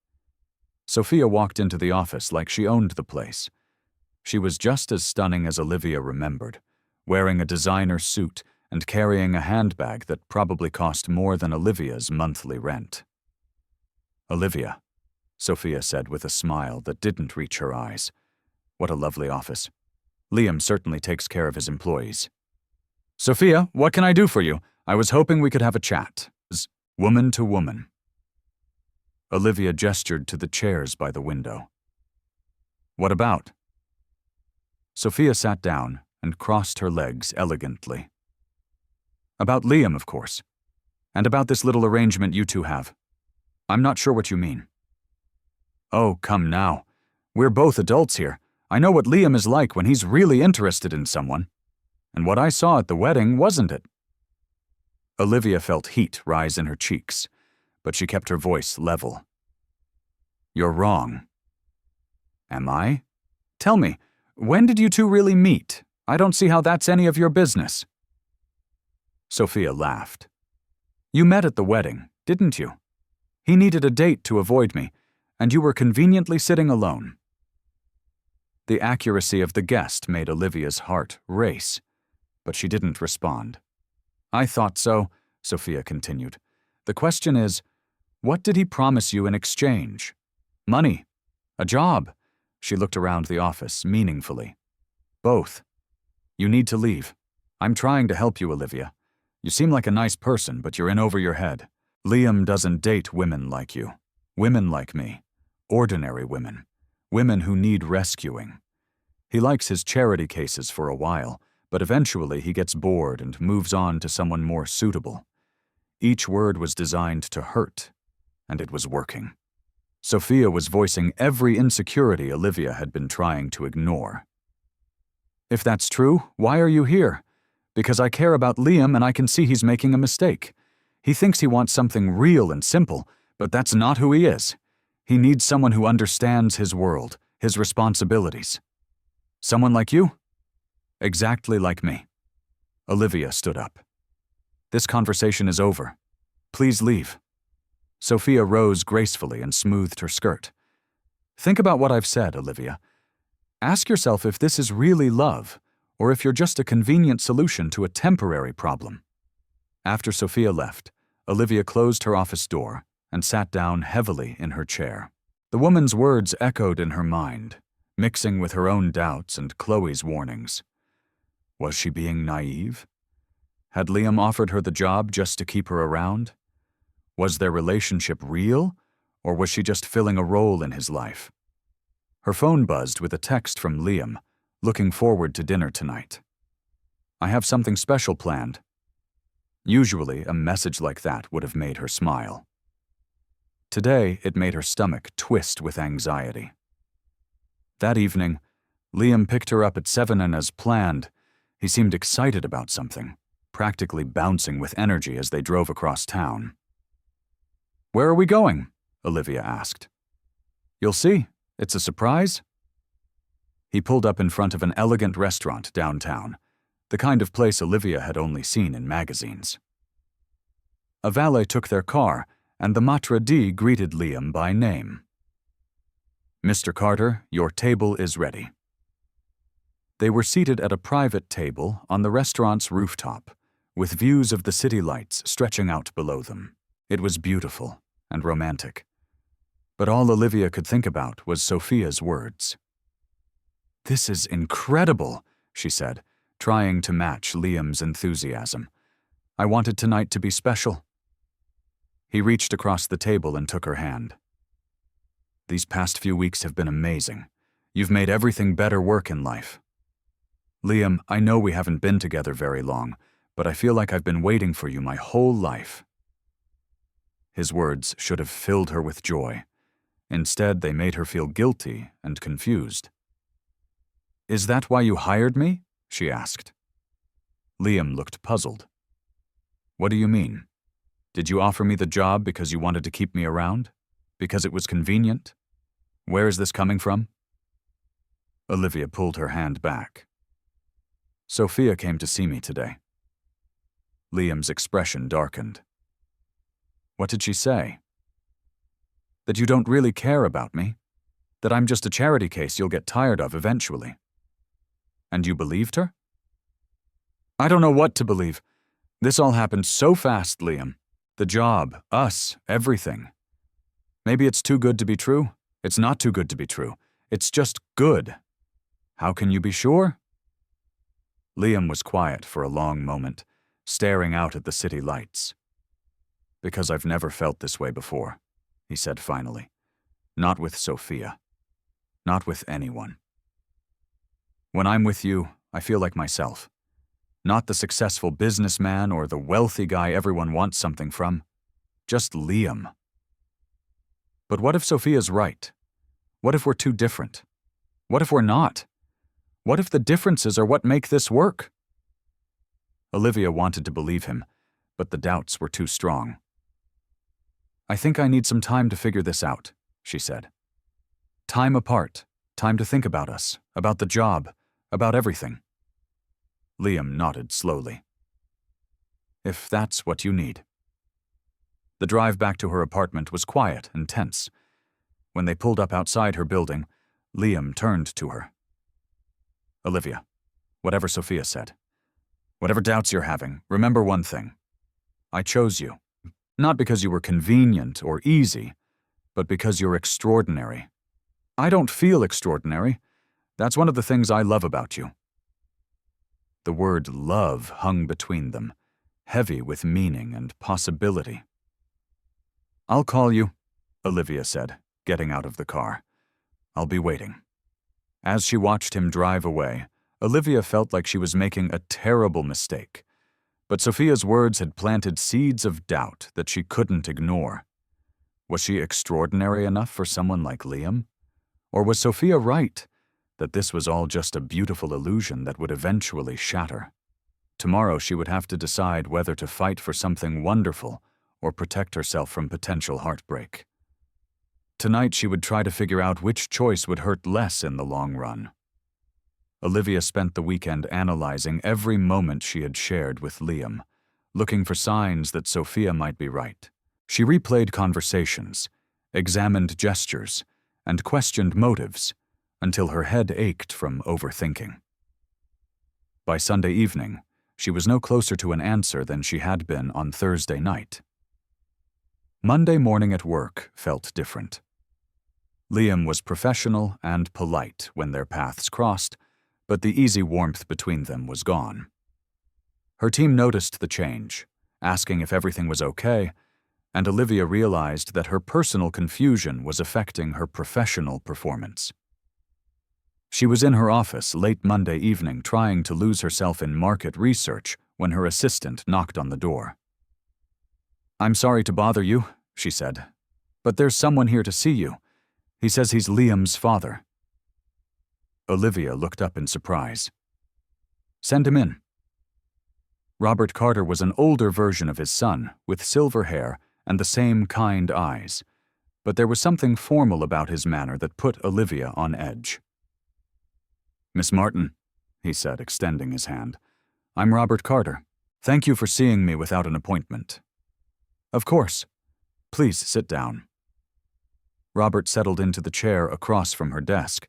Sophia walked into the office like she owned the place. She was just as stunning as Olivia remembered, wearing a designer suit and carrying a handbag that probably cost more than Olivia's monthly rent. "Olivia," Sophia said with a smile that didn't reach her eyes. "What a lovely office. Liam certainly takes care of his employees." "Sophia, what can I do for you? I was hoping we could have a chat." Woman to woman. Olivia gestured to the chairs by the window. "What about?" Sophia sat down and crossed her legs elegantly. "About Liam, of course. And about this little arrangement you two have. I'm not sure what you mean." "Oh, come now. We're both adults here. I know what Liam is like when he's really interested in someone. And what I saw at the wedding wasn't it." Olivia felt heat rise in her cheeks, but she kept her voice level. "You're wrong." "Am I? Tell me, when did you two really meet? I don't see how that's any of your business." Sophia laughed. "You met at the wedding, didn't you? He needed a date to avoid me, and you were conveniently sitting alone." The accuracy of the guest made Olivia's heart race, but she didn't respond. "I thought so," Sophia continued. "The question is, what did he promise you in exchange? Money? A job?" She looked around the office meaningfully. "Both. You need to leave. I'm trying to help you, Olivia. You seem like a nice person, but you're in over your head. Liam doesn't date women like you. Women like me. Ordinary women. Women who need rescuing. He likes his charity cases for a while, but eventually he gets bored and moves on to someone more suitable." Each word was designed to hurt, and it was working. Sophia was voicing every insecurity Olivia had been trying to ignore. "If that's true, why are you here? Because I care about Liam and I can see he's making a mistake. He thinks he wants something real and simple, but that's not who he is. He needs someone who understands his world, his responsibilities. Someone like you?" "Exactly like me." Olivia stood up. "This conversation is over. Please leave." Sophia rose gracefully and smoothed her skirt. "Think about what I've said, Olivia. Ask yourself if this is really love, or if you're just a convenient solution to a temporary problem." After Sophia left, Olivia closed her office door and sat down heavily in her chair. The woman's words echoed in her mind, mixing with her own doubts and Chloe's warnings. Was she being naive? Had Liam offered her the job just to keep her around? Was their relationship real, or was she just filling a role in his life? Her phone buzzed with a text from Liam, looking forward to dinner tonight. "I have something special planned." Usually, a message like that would have made her smile. Today, it made her stomach twist with anxiety. That evening, Liam picked her up at 7, and as planned, he seemed excited about something, practically bouncing with energy as they drove across town. "Where are we going?" Olivia asked. "You'll see. It's a surprise." He pulled up in front of an elegant restaurant downtown, the kind of place Olivia had only seen in magazines. A valet took their car, and the maitre d' greeted Liam by name. "Mr. Carter, your table is ready." They were seated at a private table on the restaurant's rooftop, with views of the city lights stretching out below them. It was beautiful and romantic. But all Olivia could think about was Sophia's words. "This is incredible," she said, trying to match Liam's enthusiasm. "I wanted tonight to be special." He reached across the table and took her hand. "These past few weeks have been amazing. You've made everything better work in life. Liam, I know we haven't been together very long, but I feel like I've been waiting for you my whole life." His words should have filled her with joy. Instead, they made her feel guilty and confused. "Is that why you hired me?" she asked. Liam looked puzzled. "What do you mean? Did you offer me the job because you wanted to keep me around? Because it was convenient? Where is this coming from?" Olivia pulled her hand back. "Sophia came to see me today." Liam's expression darkened. "What did she say?" "That you don't really care about me. That I'm just a charity case you'll get tired of eventually." "And you believed her?" "I don't know what to believe. This all happened so fast, Liam. The job, us, everything. Maybe it's too good to be true. It's not too good to be true. It's just good. How can you be sure?" Liam was quiet for a long moment, staring out at the city lights. "Because I've never felt this way before," he said finally. "Not with Sophia. Not with anyone. When I'm with you, I feel like myself. Not the successful businessman or the wealthy guy everyone wants something from. Just Liam." "But what if Sophia's right? What if we're too different? What if we're not? What if the differences are what make this work?" Olivia wanted to believe him, but the doubts were too strong. "I think I need some time to figure this out," she said. "Time apart, time to think about us, about the job, about everything." Liam nodded slowly. "If that's what you need." The drive back to her apartment was quiet and tense. When they pulled up outside her building, Liam turned to her. "Olivia, whatever Sophia said, whatever doubts you're having, remember one thing. I chose you, not because you were convenient or easy, but because you're extraordinary. I don't feel extraordinary. That's one of the things I love about you." The word love hung between them, heavy with meaning and possibility. "I'll call you," Olivia said, getting out of the car. "I'll be waiting." As she watched him drive away, Olivia felt like she was making a terrible mistake. But Sophia's words had planted seeds of doubt that she couldn't ignore. Was she extraordinary enough for someone like Liam? Or was Sophia right, that this was all just a beautiful illusion that would eventually shatter? Tomorrow she would have to decide whether to fight for something wonderful or protect herself from potential heartbreak. Tonight she would try to figure out which choice would hurt less in the long run. Olivia spent the weekend analyzing every moment she had shared with Liam, looking for signs that Sophia might be right. She replayed conversations, examined gestures, and questioned motives until her head ached from overthinking. By Sunday evening, she was no closer to an answer than she had been on Thursday night. Monday morning at work felt different. Liam was professional and polite when their paths crossed, but the easy warmth between them was gone. Her team noticed the change, asking if everything was okay, and Olivia realized that her personal confusion was affecting her professional performance. She was in her office late Monday evening trying to lose herself in market research when her assistant knocked on the door. "I'm sorry to bother you," she said, "but there's someone here to see you. He says he's Liam's father." Olivia looked up in surprise. "Send him in." Robert Carter was an older version of his son, with silver hair and the same kind eyes, but there was something formal about his manner that put Olivia on edge. "Miss Martin," he said, extending his hand, "I'm Robert Carter. Thank you for seeing me without an appointment." "Of course. Please sit down." Robert settled into the chair across from her desk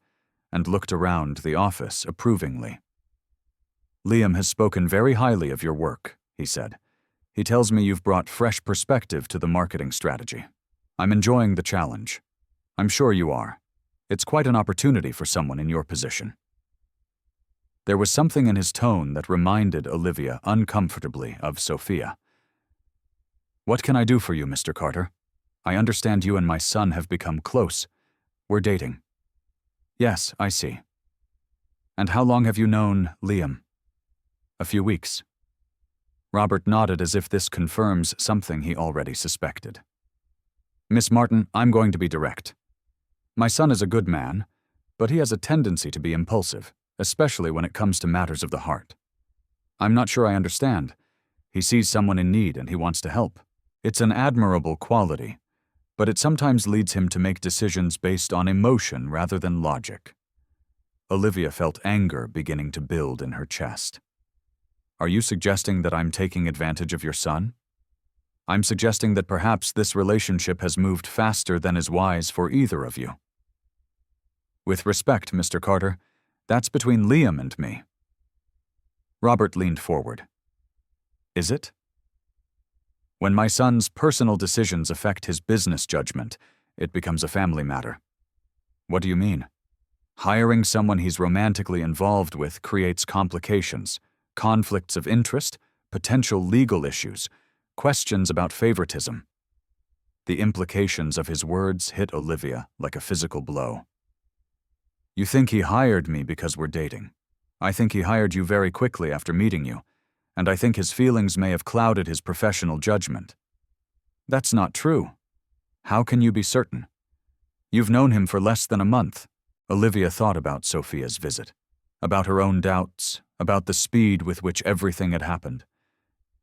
and looked around the office approvingly. "Liam has spoken very highly of your work," he said. "He tells me you've brought fresh perspective to the marketing strategy. I'm enjoying the challenge. I'm sure you are. It's quite an opportunity for someone in your position." There was something in his tone that reminded Olivia uncomfortably of Sophia. "What can I do for you, Mr. Carter? I understand you and my son have become close. We're dating." "Yes, I see." "And how long have you known Liam?" "A few weeks." Robert nodded as if this confirms something he already suspected. "Miss Martin, I'm going to be direct. My son is a good man, but he has a tendency to be impulsive, especially when it comes to matters of the heart. I'm not sure I understand. He sees someone in need and he wants to help. It's an admirable quality, but it sometimes leads him to make decisions based on emotion rather than logic." Olivia felt anger beginning to build in her chest. "Are you suggesting that I'm taking advantage of your son?" "I'm suggesting that perhaps this relationship has moved faster than is wise for either of you." "With respect, Mr. Carter, that's between Liam and me." Robert leaned forward. "Is it?" "When my son's personal decisions affect his business judgment, it becomes a family matter." "What do you mean?" "Hiring someone he's romantically involved with creates complications, conflicts of interest, potential legal issues, questions about favoritism." The implications of his words hit Olivia like a physical blow. "You think he hired me because we're dating. I think he hired you very quickly after meeting you, and I think his feelings may have clouded his professional judgment." "That's not true." "How can you be certain?" "You've known him for less than a month." Olivia thought about Sophia's visit, about her own doubts, about the speed with which everything had happened.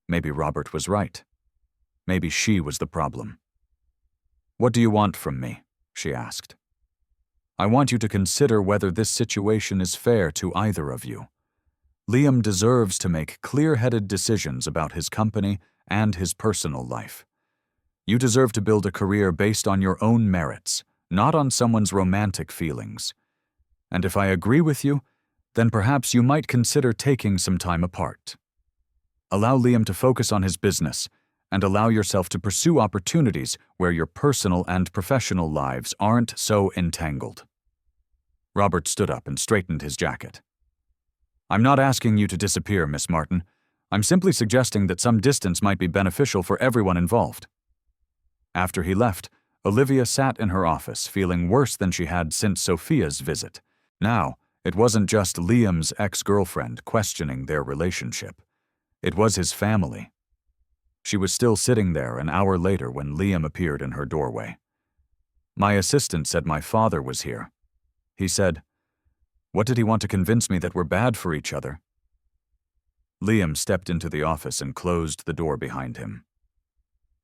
Maybe Robert was right. Maybe she was the problem. "What do you want from me?" she asked. "I want you to consider whether this situation is fair to either of you. Liam deserves to make clear-headed decisions about his company and his personal life. You deserve to build a career based on your own merits, not on someone's romantic feelings. And if I agree with you, then perhaps you might consider taking some time apart. Allow Liam to focus on his business, and allow yourself to pursue opportunities where your personal and professional lives aren't so entangled." Robert stood up and straightened his jacket. "I'm not asking you to disappear, Miss Martin. I'm simply suggesting that some distance might be beneficial for everyone involved." After he left, Olivia sat in her office feeling worse than she had since Sophia's visit. Now, it wasn't just Liam's ex-girlfriend questioning their relationship. It was his family. She was still sitting there an hour later when Liam appeared in her doorway. "My assistant said my father was here," he said. "What did he want to convince me that we're bad for each other?" Liam stepped into the office and closed the door behind him.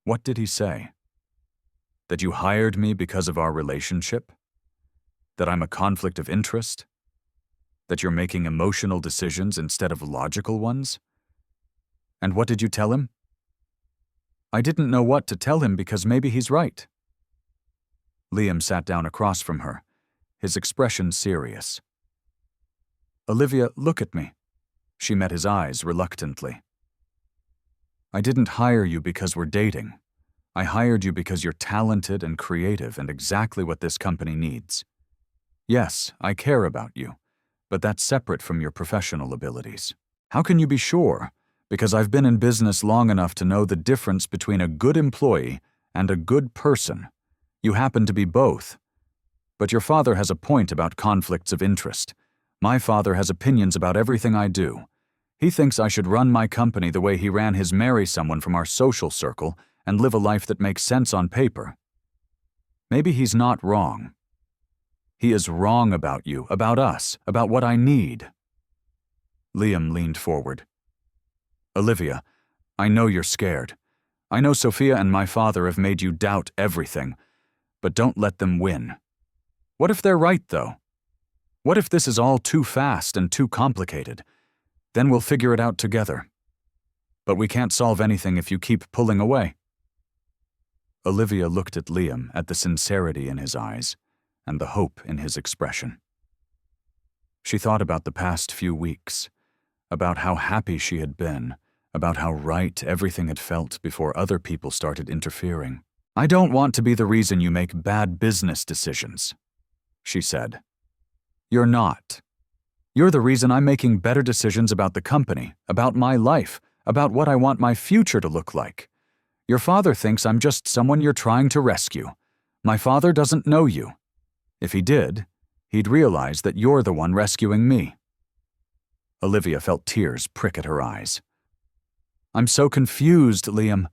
"What did he say? That you hired me because of our relationship? That I'm a conflict of interest? That you're making emotional decisions instead of logical ones? And what did you tell him?" "I didn't know what to tell him because maybe he's right." Liam sat down across from her, his expression serious. "Olivia, look at me." She met his eyes reluctantly. "I didn't hire you because we're dating. I hired you because you're talented and creative and exactly what this company needs. Yes, I care about you, but that's separate from your professional abilities." "How can you be sure?" "Because I've been in business long enough to know the difference between a good employee and a good person. You happen to be both. But your father has a point about conflicts of interest. My father has opinions about everything I do. He thinks I should run my company the way he ran his marry someone from our social circle and live a life that makes sense on paper. Maybe he's not wrong. He is wrong about you, about us, about what I need." Liam leaned forward. "Olivia, I know you're scared. I know Sophia and my father have made you doubt everything, but don't let them win. What if they're right, though? What if this is all too fast and too complicated? Then we'll figure it out together. But we can't solve anything if you keep pulling away." Olivia looked at Liam, at the sincerity in his eyes and the hope in his expression. She thought about the past few weeks, about how happy she had been, about how right everything had felt before other people started interfering. "I don't want to be the reason you make bad business decisions," she said. "You're not. You're the reason I'm making better decisions about the company, about my life, about what I want my future to look like. Your father thinks I'm just someone you're trying to rescue. My father doesn't know you. If he did, he'd realize that you're the one rescuing me." Olivia felt tears prick at her eyes. "I'm so confused, Liam.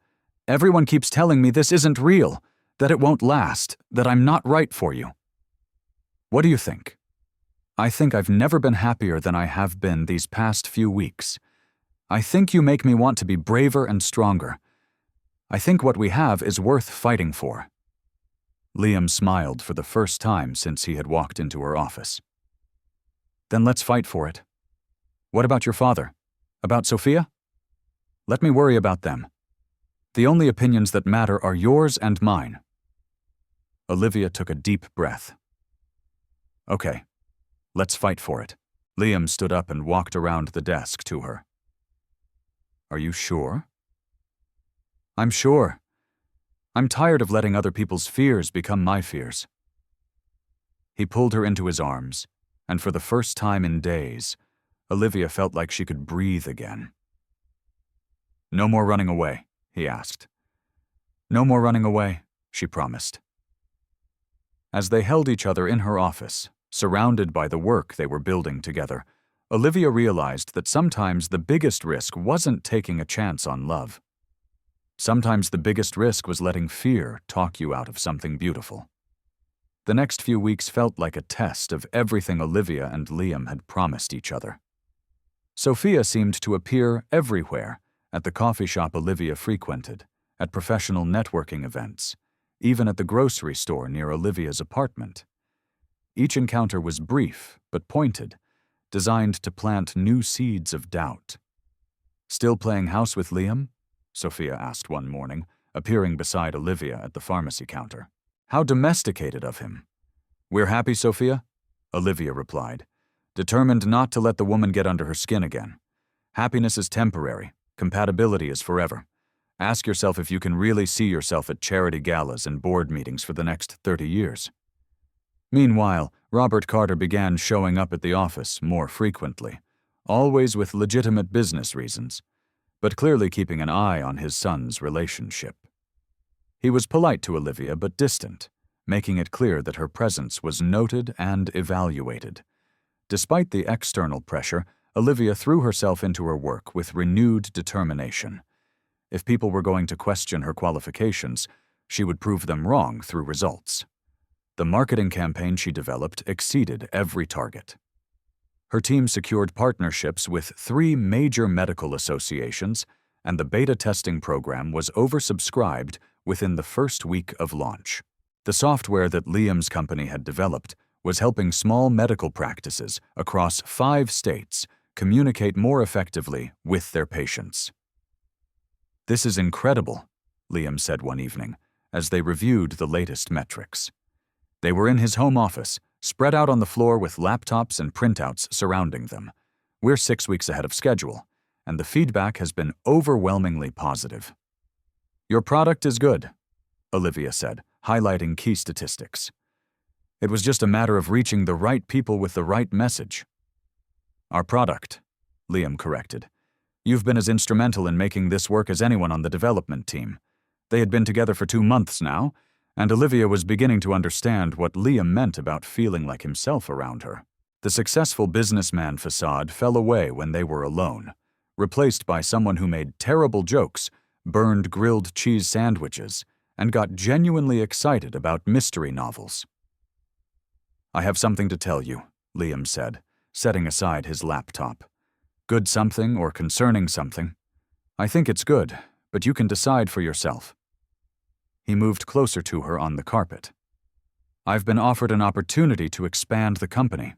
Everyone keeps telling me this isn't real, that it won't last, that I'm not right for you. What do you think?" "I think I've never been happier than I have been these past few weeks. I think you make me want to be braver and stronger. I think what we have is worth fighting for." Liam smiled for the first time since he had walked into her office. "Then let's fight for it. What about your father? About Sophia? Let me worry about them. The only opinions that matter are yours and mine." Olivia took a deep breath. "Okay, let's fight for it." Liam stood up and walked around the desk to her. "Are you sure?" "I'm sure. I'm tired of letting other people's fears become my fears." He pulled her into his arms, and for the first time in days, Olivia felt like she could breathe again. "No more running away," he asked. "No more running away," she promised. As they held each other in her office, surrounded by the work they were building together, Olivia realized that sometimes the biggest risk wasn't taking a chance on love. Sometimes the biggest risk was letting fear talk you out of something beautiful. The next few weeks felt like a test of everything Olivia and Liam had promised each other. Sophia seemed to appear everywhere, at the coffee shop Olivia frequented, at professional networking events, even at the grocery store near Olivia's apartment. Each encounter was brief but pointed, designed to plant new seeds of doubt. "Still playing house with Liam?" Sophia asked one morning, appearing beside Olivia at the pharmacy counter. "How domesticated of him." "We're happy, Sophia," Olivia replied, determined not to let the woman get under her skin again. "Happiness is temporary. Compatibility is forever. Ask yourself if you can really see yourself at charity galas and board meetings for the next 30 years. Meanwhile, Robert Carter began showing up at the office more frequently, always with legitimate business reasons, but clearly keeping an eye on his son's relationship. He was polite to Olivia but distant, making it clear that her presence was noted and evaluated. Despite the external pressure, Olivia threw herself into her work with renewed determination. If people were going to question her qualifications, she would prove them wrong through results. The marketing campaign she developed exceeded every target. Her team secured partnerships with 3 major medical associations, and the beta testing program was oversubscribed within the first week of launch. The software that Liam's company had developed was helping small medical practices across 5 states communicate more effectively with their patients. "This is incredible," Liam said one evening, as they reviewed the latest metrics. They were in his home office, spread out on the floor with laptops and printouts surrounding them. "We're 6 weeks ahead of schedule, and the feedback has been overwhelmingly positive." "Your product is good," Olivia said, highlighting key statistics. "It was just a matter of reaching the right people with the right message." "Our product," Liam corrected. "You've been as instrumental in making this work as anyone on the development team." They had been together for 2 months now, and Olivia was beginning to understand what Liam meant about feeling like himself around her. The successful businessman facade fell away when they were alone, replaced by someone who made terrible jokes, burned grilled cheese sandwiches, and got genuinely excited about mystery novels. "I have something to tell you," Liam said, setting aside his laptop. "Good something or concerning something. I think it's good, but you can decide for yourself." He moved closer to her on the carpet. "I've been offered an opportunity to expand the company."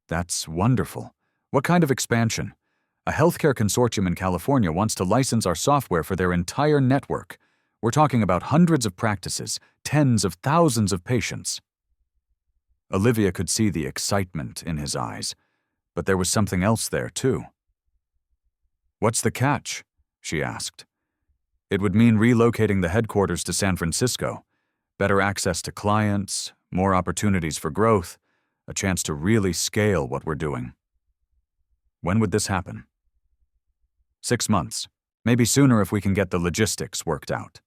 "That's wonderful. What kind of expansion?" "A healthcare consortium in California wants to license our software for their entire network. We're talking about hundreds of practices, tens of thousands of patients." Olivia could see the excitement in his eyes, but there was something else there, too. "What's the catch?" she asked. "It would mean relocating the headquarters to San Francisco, better access to clients, more opportunities for growth, a chance to really scale what we're doing." "When would this happen?" 6 months. Maybe sooner if we can get the logistics worked out."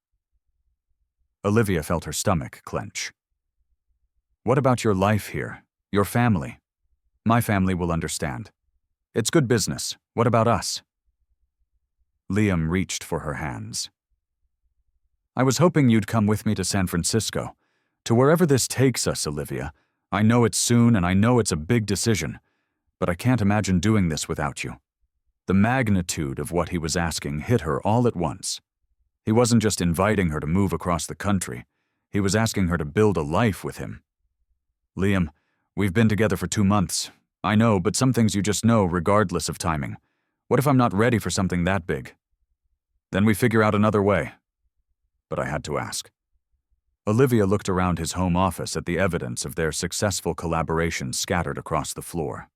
Olivia felt her stomach clench. "What about your life here? Your family?" "My family will understand. It's good business. What about us?" Liam reached for her hands. "I was hoping you'd come with me to San Francisco. To wherever this takes us, Olivia. I know it's soon and I know it's a big decision, but I can't imagine doing this without you." The magnitude of what he was asking hit her all at once. He wasn't just inviting her to move across the country. He was asking her to build a life with him. "Liam, we've been together for 2 months. I know, but some things you just know regardless of timing. What if I'm not ready for something that big?" "Then we figure out another way." But I had to ask. Olivia looked around his home office at the evidence of their successful collaboration scattered across the floor.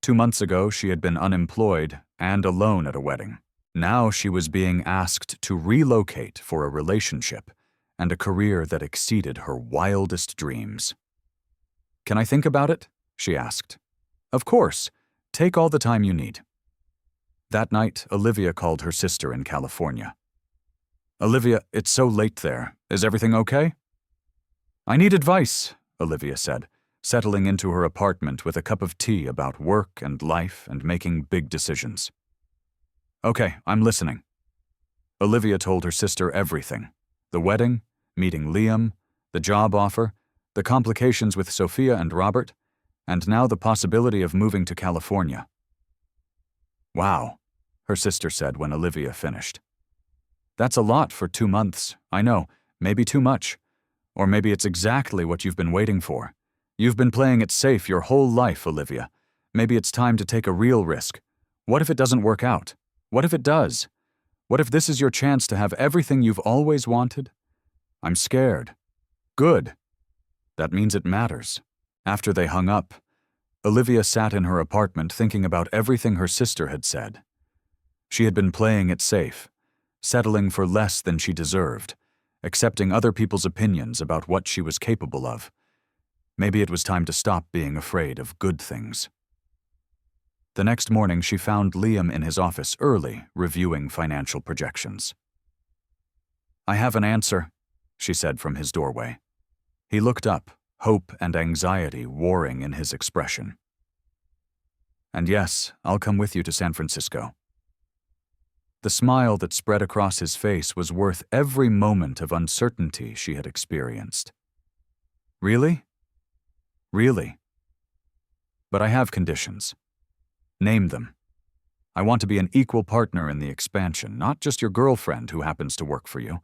2 months ago, she had been unemployed and alone at a wedding. Now she was being asked to relocate for a relationship and a career that exceeded her wildest dreams. "Can I think about it?" she asked. "Of course. Take all the time you need." That night, Olivia called her sister in California. "Olivia, it's so late there. Is everything okay?" "I need advice," Olivia said, settling into her apartment with a cup of tea about work and life and making big decisions. "Okay, I'm listening." Olivia told her sister everything: the wedding, meeting Liam, the job offer, the complications with Sophia and Robert, and now the possibility of moving to California. "Wow," her sister said when Olivia finished. "That's a lot for 2 months, I know, maybe too much. Or maybe it's exactly what you've been waiting for. You've been playing it safe your whole life, Olivia. Maybe it's time to take a real risk. What if it doesn't work out? What if it does? What if this is your chance to have everything you've always wanted? I'm scared." "Good. That means it matters." After they hung up, Olivia sat in her apartment thinking about everything her sister had said. She had been playing it safe, settling for less than she deserved, accepting other people's opinions about what she was capable of. Maybe it was time to stop being afraid of good things. The next morning, she found Liam in his office early, reviewing financial projections. "I have an answer," she said from his doorway. He looked up, hope and anxiety warring in his expression. "And yes, I'll come with you to San Francisco." The smile that spread across his face was worth every moment of uncertainty she had experienced. "Really?" "Really. But I have conditions." "Name them." "I want to be an equal partner in the expansion, not just your girlfriend who happens to work for you.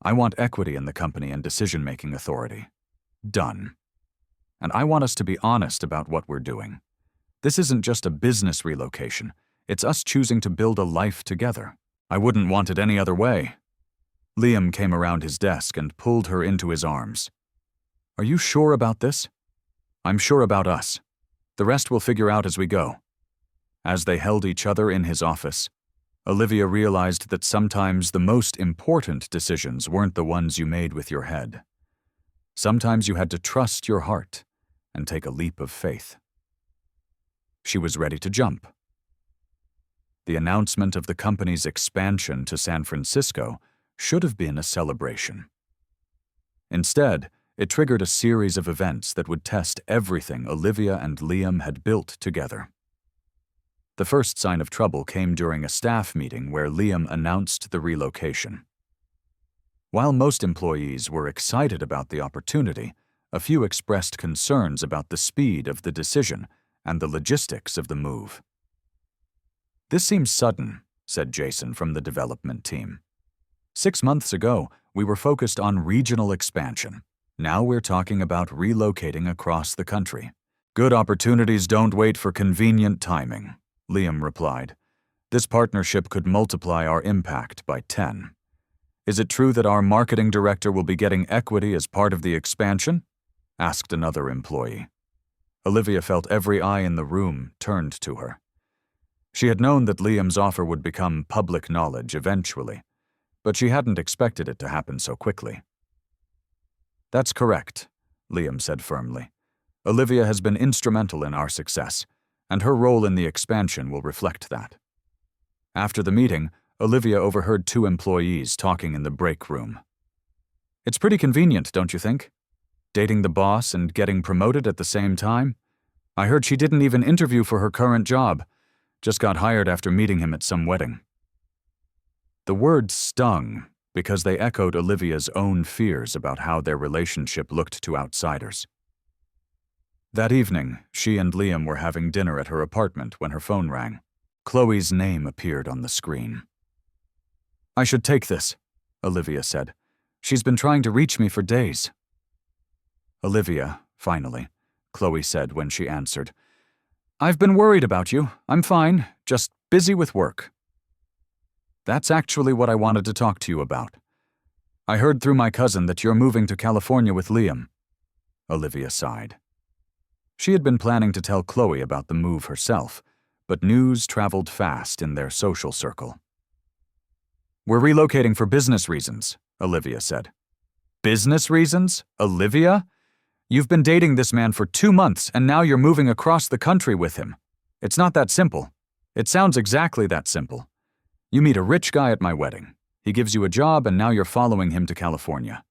I want equity in the company and decision-making authority." "Done." "And I want us to be honest about what we're doing. This isn't just a business relocation. It's us choosing to build a life together. I wouldn't want it any other way." Liam came around his desk and pulled her into his arms. "Are you sure about this?" "I'm sure about us. The rest we'll figure out as we go." As they held each other in his office, Olivia realized that sometimes the most important decisions weren't the ones you made with your head. Sometimes you had to trust your heart and take a leap of faith. She was ready to jump. The announcement of the company's expansion to San Francisco should have been a celebration. Instead, it triggered a series of events that would test everything Olivia and Liam had built together. The first sign of trouble came during a staff meeting where Liam announced the relocation. While most employees were excited about the opportunity, a few expressed concerns about the speed of the decision and the logistics of the move. "This seems sudden," said Jason from the development team. "6 months ago, we were focused on regional expansion. Now we're talking about relocating across the country." "Good opportunities don't wait for convenient timing," Liam replied. "This partnership could multiply our impact by 10. "Is it true that our marketing director will be getting equity as part of the expansion?" asked another employee. Olivia felt every eye in the room turned to her. She had known that Liam's offer would become public knowledge eventually, but she hadn't expected it to happen so quickly. "That's correct," Liam said firmly. "Olivia has been instrumental in our success, and her role in the expansion will reflect that." After the meeting, Olivia overheard 2 employees talking in the break room. "It's pretty convenient, don't you think? Dating the boss and getting promoted at the same time? I heard she didn't even interview for her current job, just got hired after meeting him at some wedding." The words stung because they echoed Olivia's own fears about how their relationship looked to outsiders. That evening, she and Liam were having dinner at her apartment when her phone rang. Chloe's name appeared on the screen. "I should take this," Olivia said. "She's been trying to reach me for days." "Olivia, finally," Chloe said when she answered. "I've been worried about you. I'm fine, just busy with work." "That's actually what I wanted to talk to you about. I heard through my cousin that you're moving to California with Liam." Olivia sighed. She had been planning to tell Chloe about the move herself, but news traveled fast in their social circle. "We're relocating for business reasons," Olivia said. "Business reasons? Olivia? You've been dating this man for 2 months and now you're moving across the country with him. It's not that simple. It sounds exactly that simple. You meet a rich guy at my wedding. He gives you a job and now you're following him to California.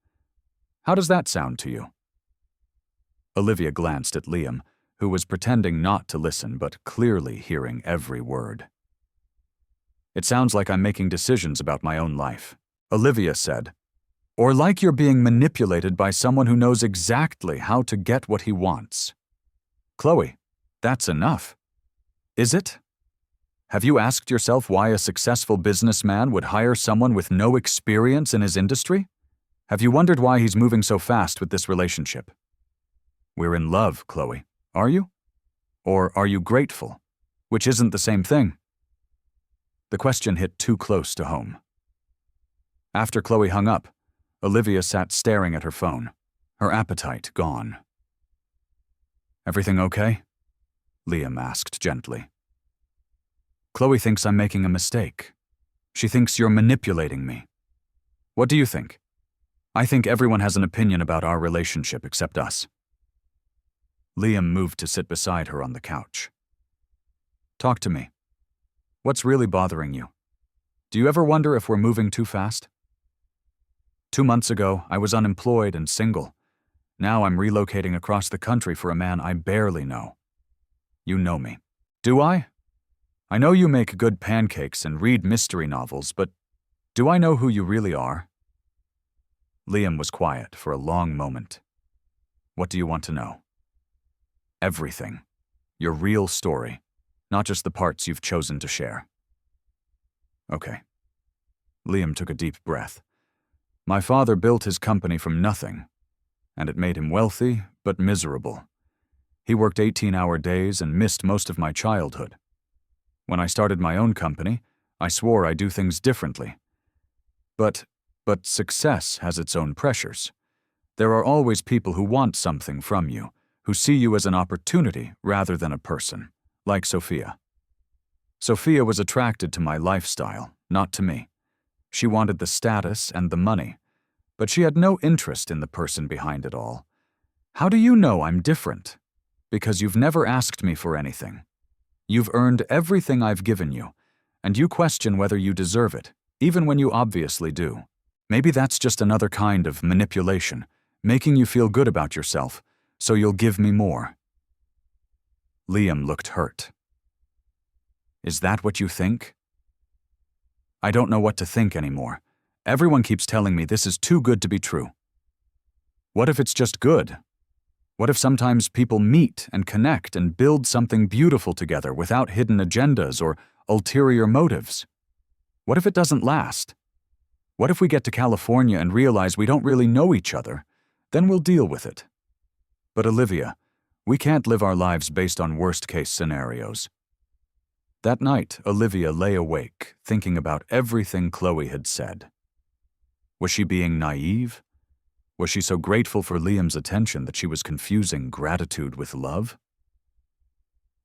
How does that sound to you?" Olivia glanced at Liam, who was pretending not to listen but clearly hearing every word. "It sounds like I'm making decisions about my own life," Olivia said. "Or like you're being manipulated by someone who knows exactly how to get what he wants." "Chloe, that's enough. Is it? Have you asked yourself why a successful businessman would hire someone with no experience in his industry? Have you wondered why he's moving so fast with this relationship? We're in love, Chloe. Are you? Or are you grateful? Which isn't the same thing." The question hit too close to home. After Chloe hung up, Olivia sat staring at her phone, her appetite gone. "Everything okay?" Liam asked gently. "Chloe thinks I'm making a mistake. She thinks you're manipulating me. What do you think? I think everyone has an opinion about our relationship except us." Liam moved to sit beside her on the couch. "Talk to me. What's really bothering you? Do you ever wonder if we're moving too fast? 2 months ago, I was unemployed and single. Now I'm relocating across the country for a man I barely know. You know me. Do I? I know you make good pancakes and read mystery novels, but do I know who you really are?" Liam was quiet for a long moment. "What do you want to know?" "Everything. Your real story, not just the parts you've chosen to share." "Okay." Liam took a deep breath. "My father built his company from nothing, and it made him wealthy but miserable. He worked 18-hour days and missed most of my childhood. When I started my own company, I swore I'd do things differently. But success has its own pressures. There are always people who want something from you, who see you as an opportunity rather than a person, like Sophia. Sophia was attracted to my lifestyle, not to me. She wanted the status and the money, but she had no interest in the person behind it all. How do you know I'm different? Because you've never asked me for anything. You've earned everything I've given you, and you question whether you deserve it, even when you obviously do. Maybe that's just another kind of manipulation, making you feel good about yourself, so you'll give me more." Liam looked hurt. Is that what you think? I don't know what to think anymore. Everyone keeps telling me this is too good to be true. What if it's just good? What if sometimes people meet and connect and build something beautiful together without hidden agendas or ulterior motives? What if it doesn't last? What if we get to California and realize we don't really know each other? Then we'll deal with it. But Olivia, we can't live our lives based on worst-case scenarios. That night, Olivia lay awake, thinking about everything Chloe had said. Was she being naive? Was she so grateful for Liam's attention that she was confusing gratitude with love?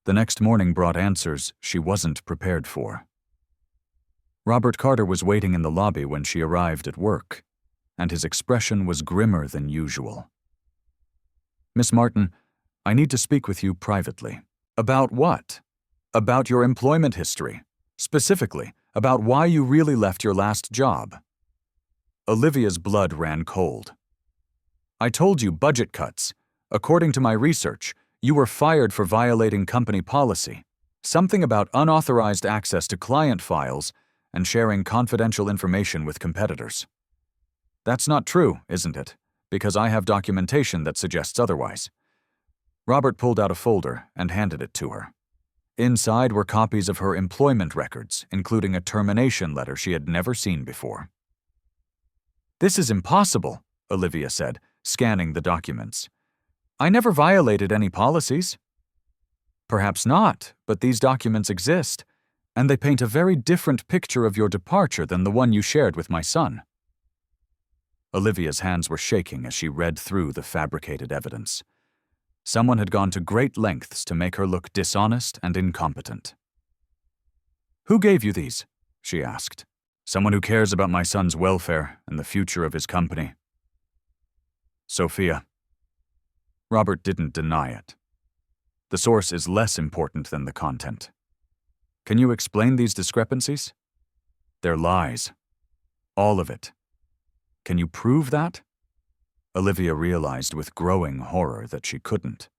The next morning brought answers she wasn't prepared for. Robert Carter was waiting in the lobby when she arrived at work, and his expression was grimmer than usual. Miss Martin, I need to speak with you privately. About what? About your employment history. Specifically, about why you really left your last job. Olivia's blood ran cold. I told you budget cuts. According to my research, you were fired for violating company policy. Something about unauthorized access to client files and sharing confidential information with competitors. That's not true, isn't it? Because I have documentation that suggests otherwise. Robert pulled out a folder and handed it to her. Inside were copies of her employment records, including a termination letter she had never seen before. This is impossible, Olivia said, scanning the documents. I never violated any policies. Perhaps not, but these documents exist, and they paint a very different picture of your departure than the one you shared with my son. Olivia's hands were shaking as she read through the fabricated evidence. Someone had gone to great lengths to make her look dishonest and incompetent. Who gave you these? She asked. Someone who cares about my son's welfare and the future of his company. Sophia. Robert didn't deny it. The source is less important than the content. Can you explain these discrepancies? They're lies. All of it. Can you prove that? Olivia realized with growing horror that she couldn't.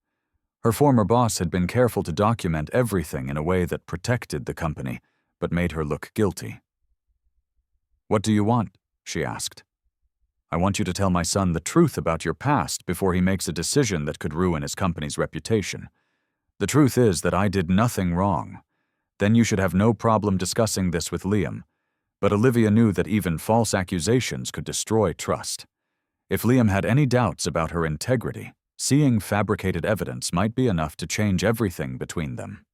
Her former boss had been careful to document everything in a way that protected the company, but made her look guilty. What do you want? She asked. I want you to tell my son the truth about your past before he makes a decision that could ruin his company's reputation. The truth is that I did nothing wrong. Then you should have no problem discussing this with Liam. But Olivia knew that even false accusations could destroy trust. If Liam had any doubts about her integrity, seeing fabricated evidence might be enough to change everything between them.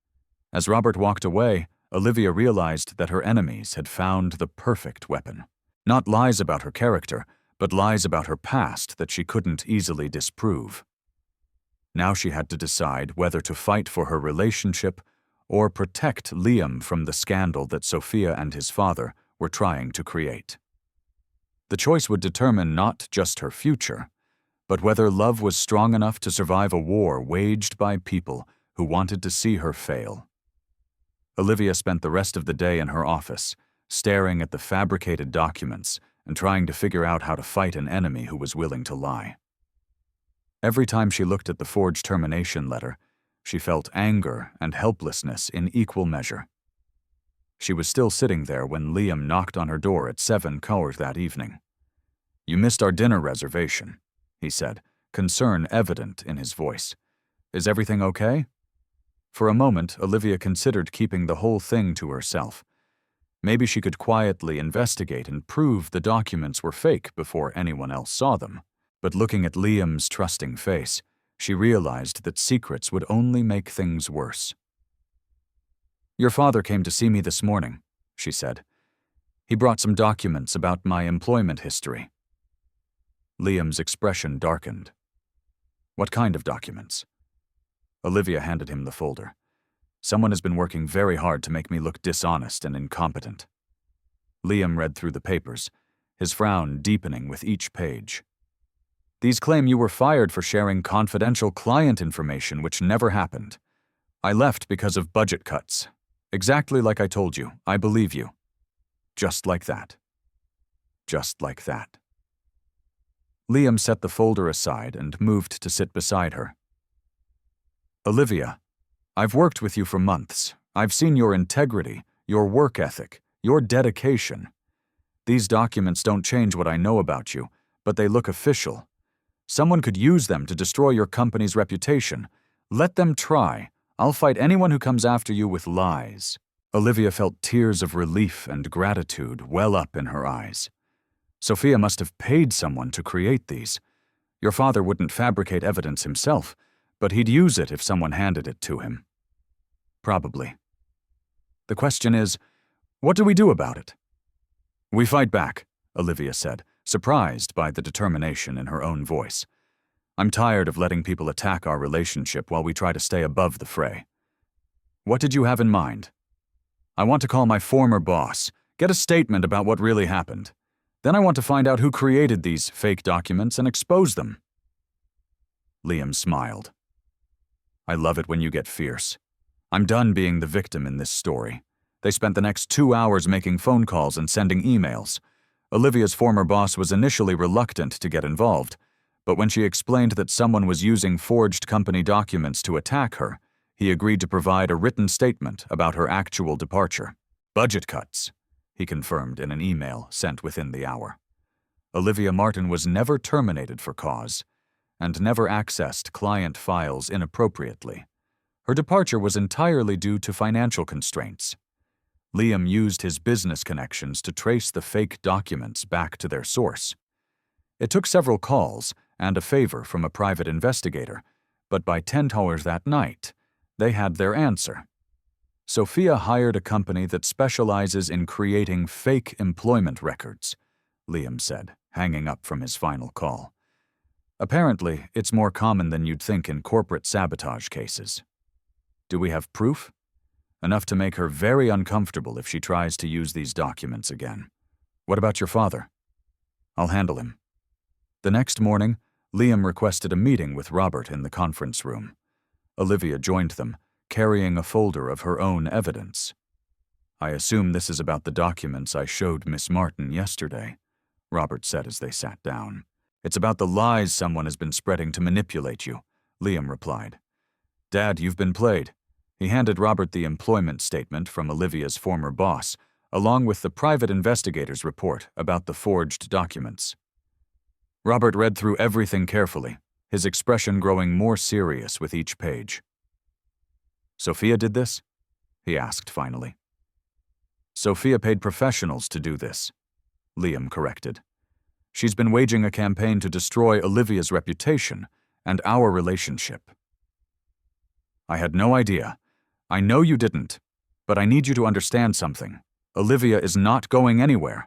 As Robert walked away, Olivia realized that her enemies had found the perfect weapon. Not lies about her character, but lies about her past that she couldn't easily disprove. Now she had to decide whether to fight for her relationship or protect Liam from the scandal that Sophia and his father were trying to create. The choice would determine not just her future, but whether love was strong enough to survive a war waged by people who wanted to see her fail. Olivia spent the rest of the day in her office, staring at the fabricated documents and trying to figure out how to fight an enemy who was willing to lie. Every time she looked at the forged termination letter, she felt anger and helplessness in equal measure. She was still sitting there when Liam knocked on her door at 7 that evening. You missed our dinner reservation, he said, concern evident in his voice. Is everything okay? For a moment, Olivia considered keeping the whole thing to herself. Maybe she could quietly investigate and prove the documents were fake before anyone else saw them. But looking at Liam's trusting face, she realized that secrets would only make things worse. Your father came to see me this morning, she said. He brought some documents about my employment history. Liam's expression darkened. What kind of documents? Olivia handed him the folder. Someone has been working very hard to make me look dishonest and incompetent. Liam read through the papers, his frown deepening with each page. These claim you were fired for sharing confidential client information which never happened. I left because of budget cuts. Exactly like I told you, I believe you. Just like that. Just like that. Liam set the folder aside and moved to sit beside her. Olivia, I've worked with you for months, I've seen your integrity, your work ethic, your dedication. These documents don't change what I know about you, but they look official. Someone could use them to destroy your company's reputation. Let them try. I'll fight anyone who comes after you with lies." Olivia felt tears of relief and gratitude well up in her eyes. Sophia must have paid someone to create these. Your father wouldn't fabricate evidence himself, but he'd use it if someone handed it to him. Probably. The question is, what do we do about it? We fight back, Olivia said, surprised by the determination in her own voice. I'm tired of letting people attack our relationship while we try to stay above the fray. What did you have in mind? I want to call my former boss, get a statement about what really happened. Then I want to find out who created these fake documents and expose them. Liam smiled. I love it when you get fierce. I'm done being the victim in this story. They spent the next 2 hours making phone calls and sending emails. Olivia's former boss was initially reluctant to get involved, but when she explained that someone was using forged company documents to attack her, he agreed to provide a written statement about her actual departure. Budget cuts, he confirmed in an email sent within the hour. Olivia Martin was never terminated for cause, and never accessed client files inappropriately. Her departure was entirely due to financial constraints. Liam used his business connections to trace the fake documents back to their source. It took several calls and a favor from a private investigator, but by 10 hours that night, they had their answer. Sophia hired a company that specializes in creating fake employment records, Liam said, hanging up from his final call. Apparently, it's more common than you'd think in corporate sabotage cases. Do we have proof? Enough to make her very uncomfortable if she tries to use these documents again. What about your father? I'll handle him. The next morning, Liam requested a meeting with Robert in the conference room. Olivia joined them, carrying a folder of her own evidence. I assume this is about the documents I showed Miss Martin yesterday, Robert said as they sat down. It's about the lies someone has been spreading to manipulate you, Liam replied. Dad, you've been played. He handed Robert the employment statement from Olivia's former boss, along with the private investigator's report about the forged documents. Robert read through everything carefully, his expression growing more serious with each page. Sophia did this? He asked finally. Sophia paid professionals to do this, Liam corrected. She's been waging a campaign to destroy Olivia's reputation and our relationship. I had no idea. I know you didn't, but I need you to understand something. Olivia is not going anywhere.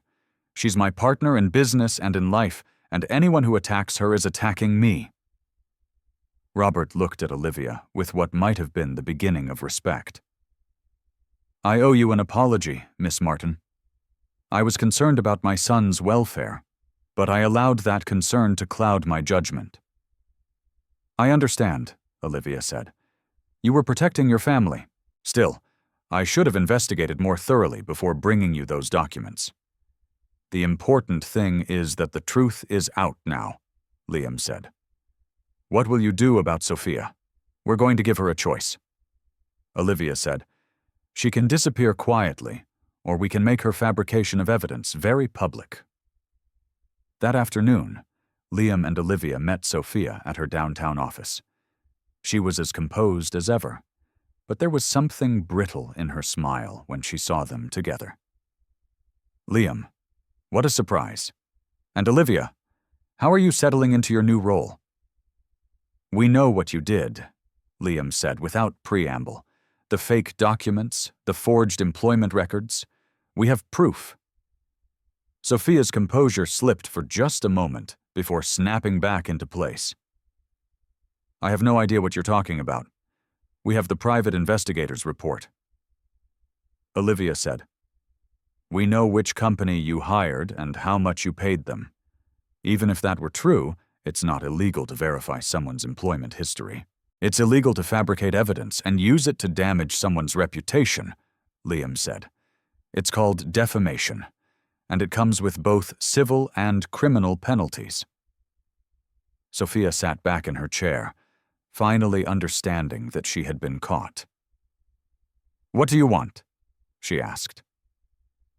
She's my partner in business and in life, and anyone who attacks her is attacking me. Robert looked at Olivia with what might have been the beginning of respect. I owe you an apology, Miss Martin. I was concerned about my son's welfare, but I allowed that concern to cloud my judgment. I understand, Olivia said. You were protecting your family. Still, I should have investigated more thoroughly before bringing you those documents. The important thing is that the truth is out now, Liam said. What will you do about Sophia? We're going to give her a choice. Olivia said, she can disappear quietly, or we can make her fabrication of evidence very public. That afternoon, Liam and Olivia met Sophia at her downtown office. She was as composed as ever, but there was something brittle in her smile when she saw them together. Liam, what a surprise. And Olivia, how are you settling into your new role? We know what you did, Liam said without preamble. The fake documents, the forged employment records. We have proof. Sophia's composure slipped for just a moment before snapping back into place. I have no idea what you're talking about. We have the private investigator's report. Olivia said, we know which company you hired and how much you paid them. Even if that were true, it's not illegal to verify someone's employment history. It's illegal to fabricate evidence and use it to damage someone's reputation, Liam said. It's called defamation, and it comes with both civil and criminal penalties. Sophia sat back in her chair, finally understanding that she had been caught. "What do you want?" she asked.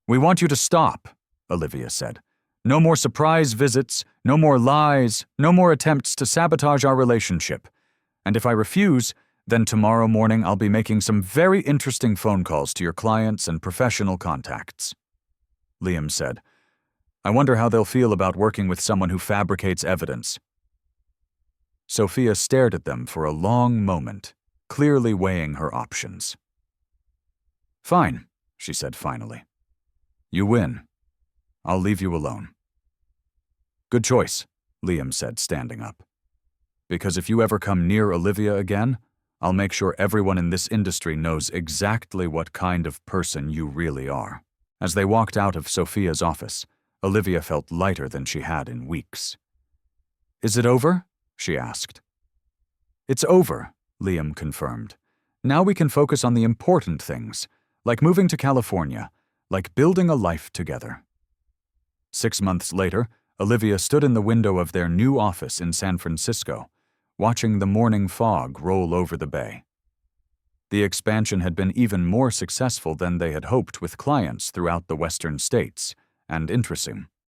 "We want you to stop," Olivia said. "No more surprise visits, no more lies, no more attempts to sabotage our relationship. And if I refuse, then tomorrow morning I'll be making some very interesting phone calls to your clients and professional contacts." Liam said, "I wonder how they'll feel about working with someone who fabricates evidence." Sophia stared at them for a long moment, clearly weighing her options. "Fine," she said finally. "You win. I'll leave you alone." "Good choice," Liam said, standing up. "Because if you ever come near Olivia again, I'll make sure everyone in this industry knows exactly what kind of person you really are." As they walked out of Sophia's office, Olivia felt lighter than she had in weeks. "Is it over?" she asked. "It's over," Liam confirmed. "Now we can focus on the important things, like moving to California, like building a life together." 6 months later, Olivia stood in the window of their new office in San Francisco, watching the morning fog roll over the bay. The expansion had been even more successful than they had hoped with clients throughout the western states, and interesting.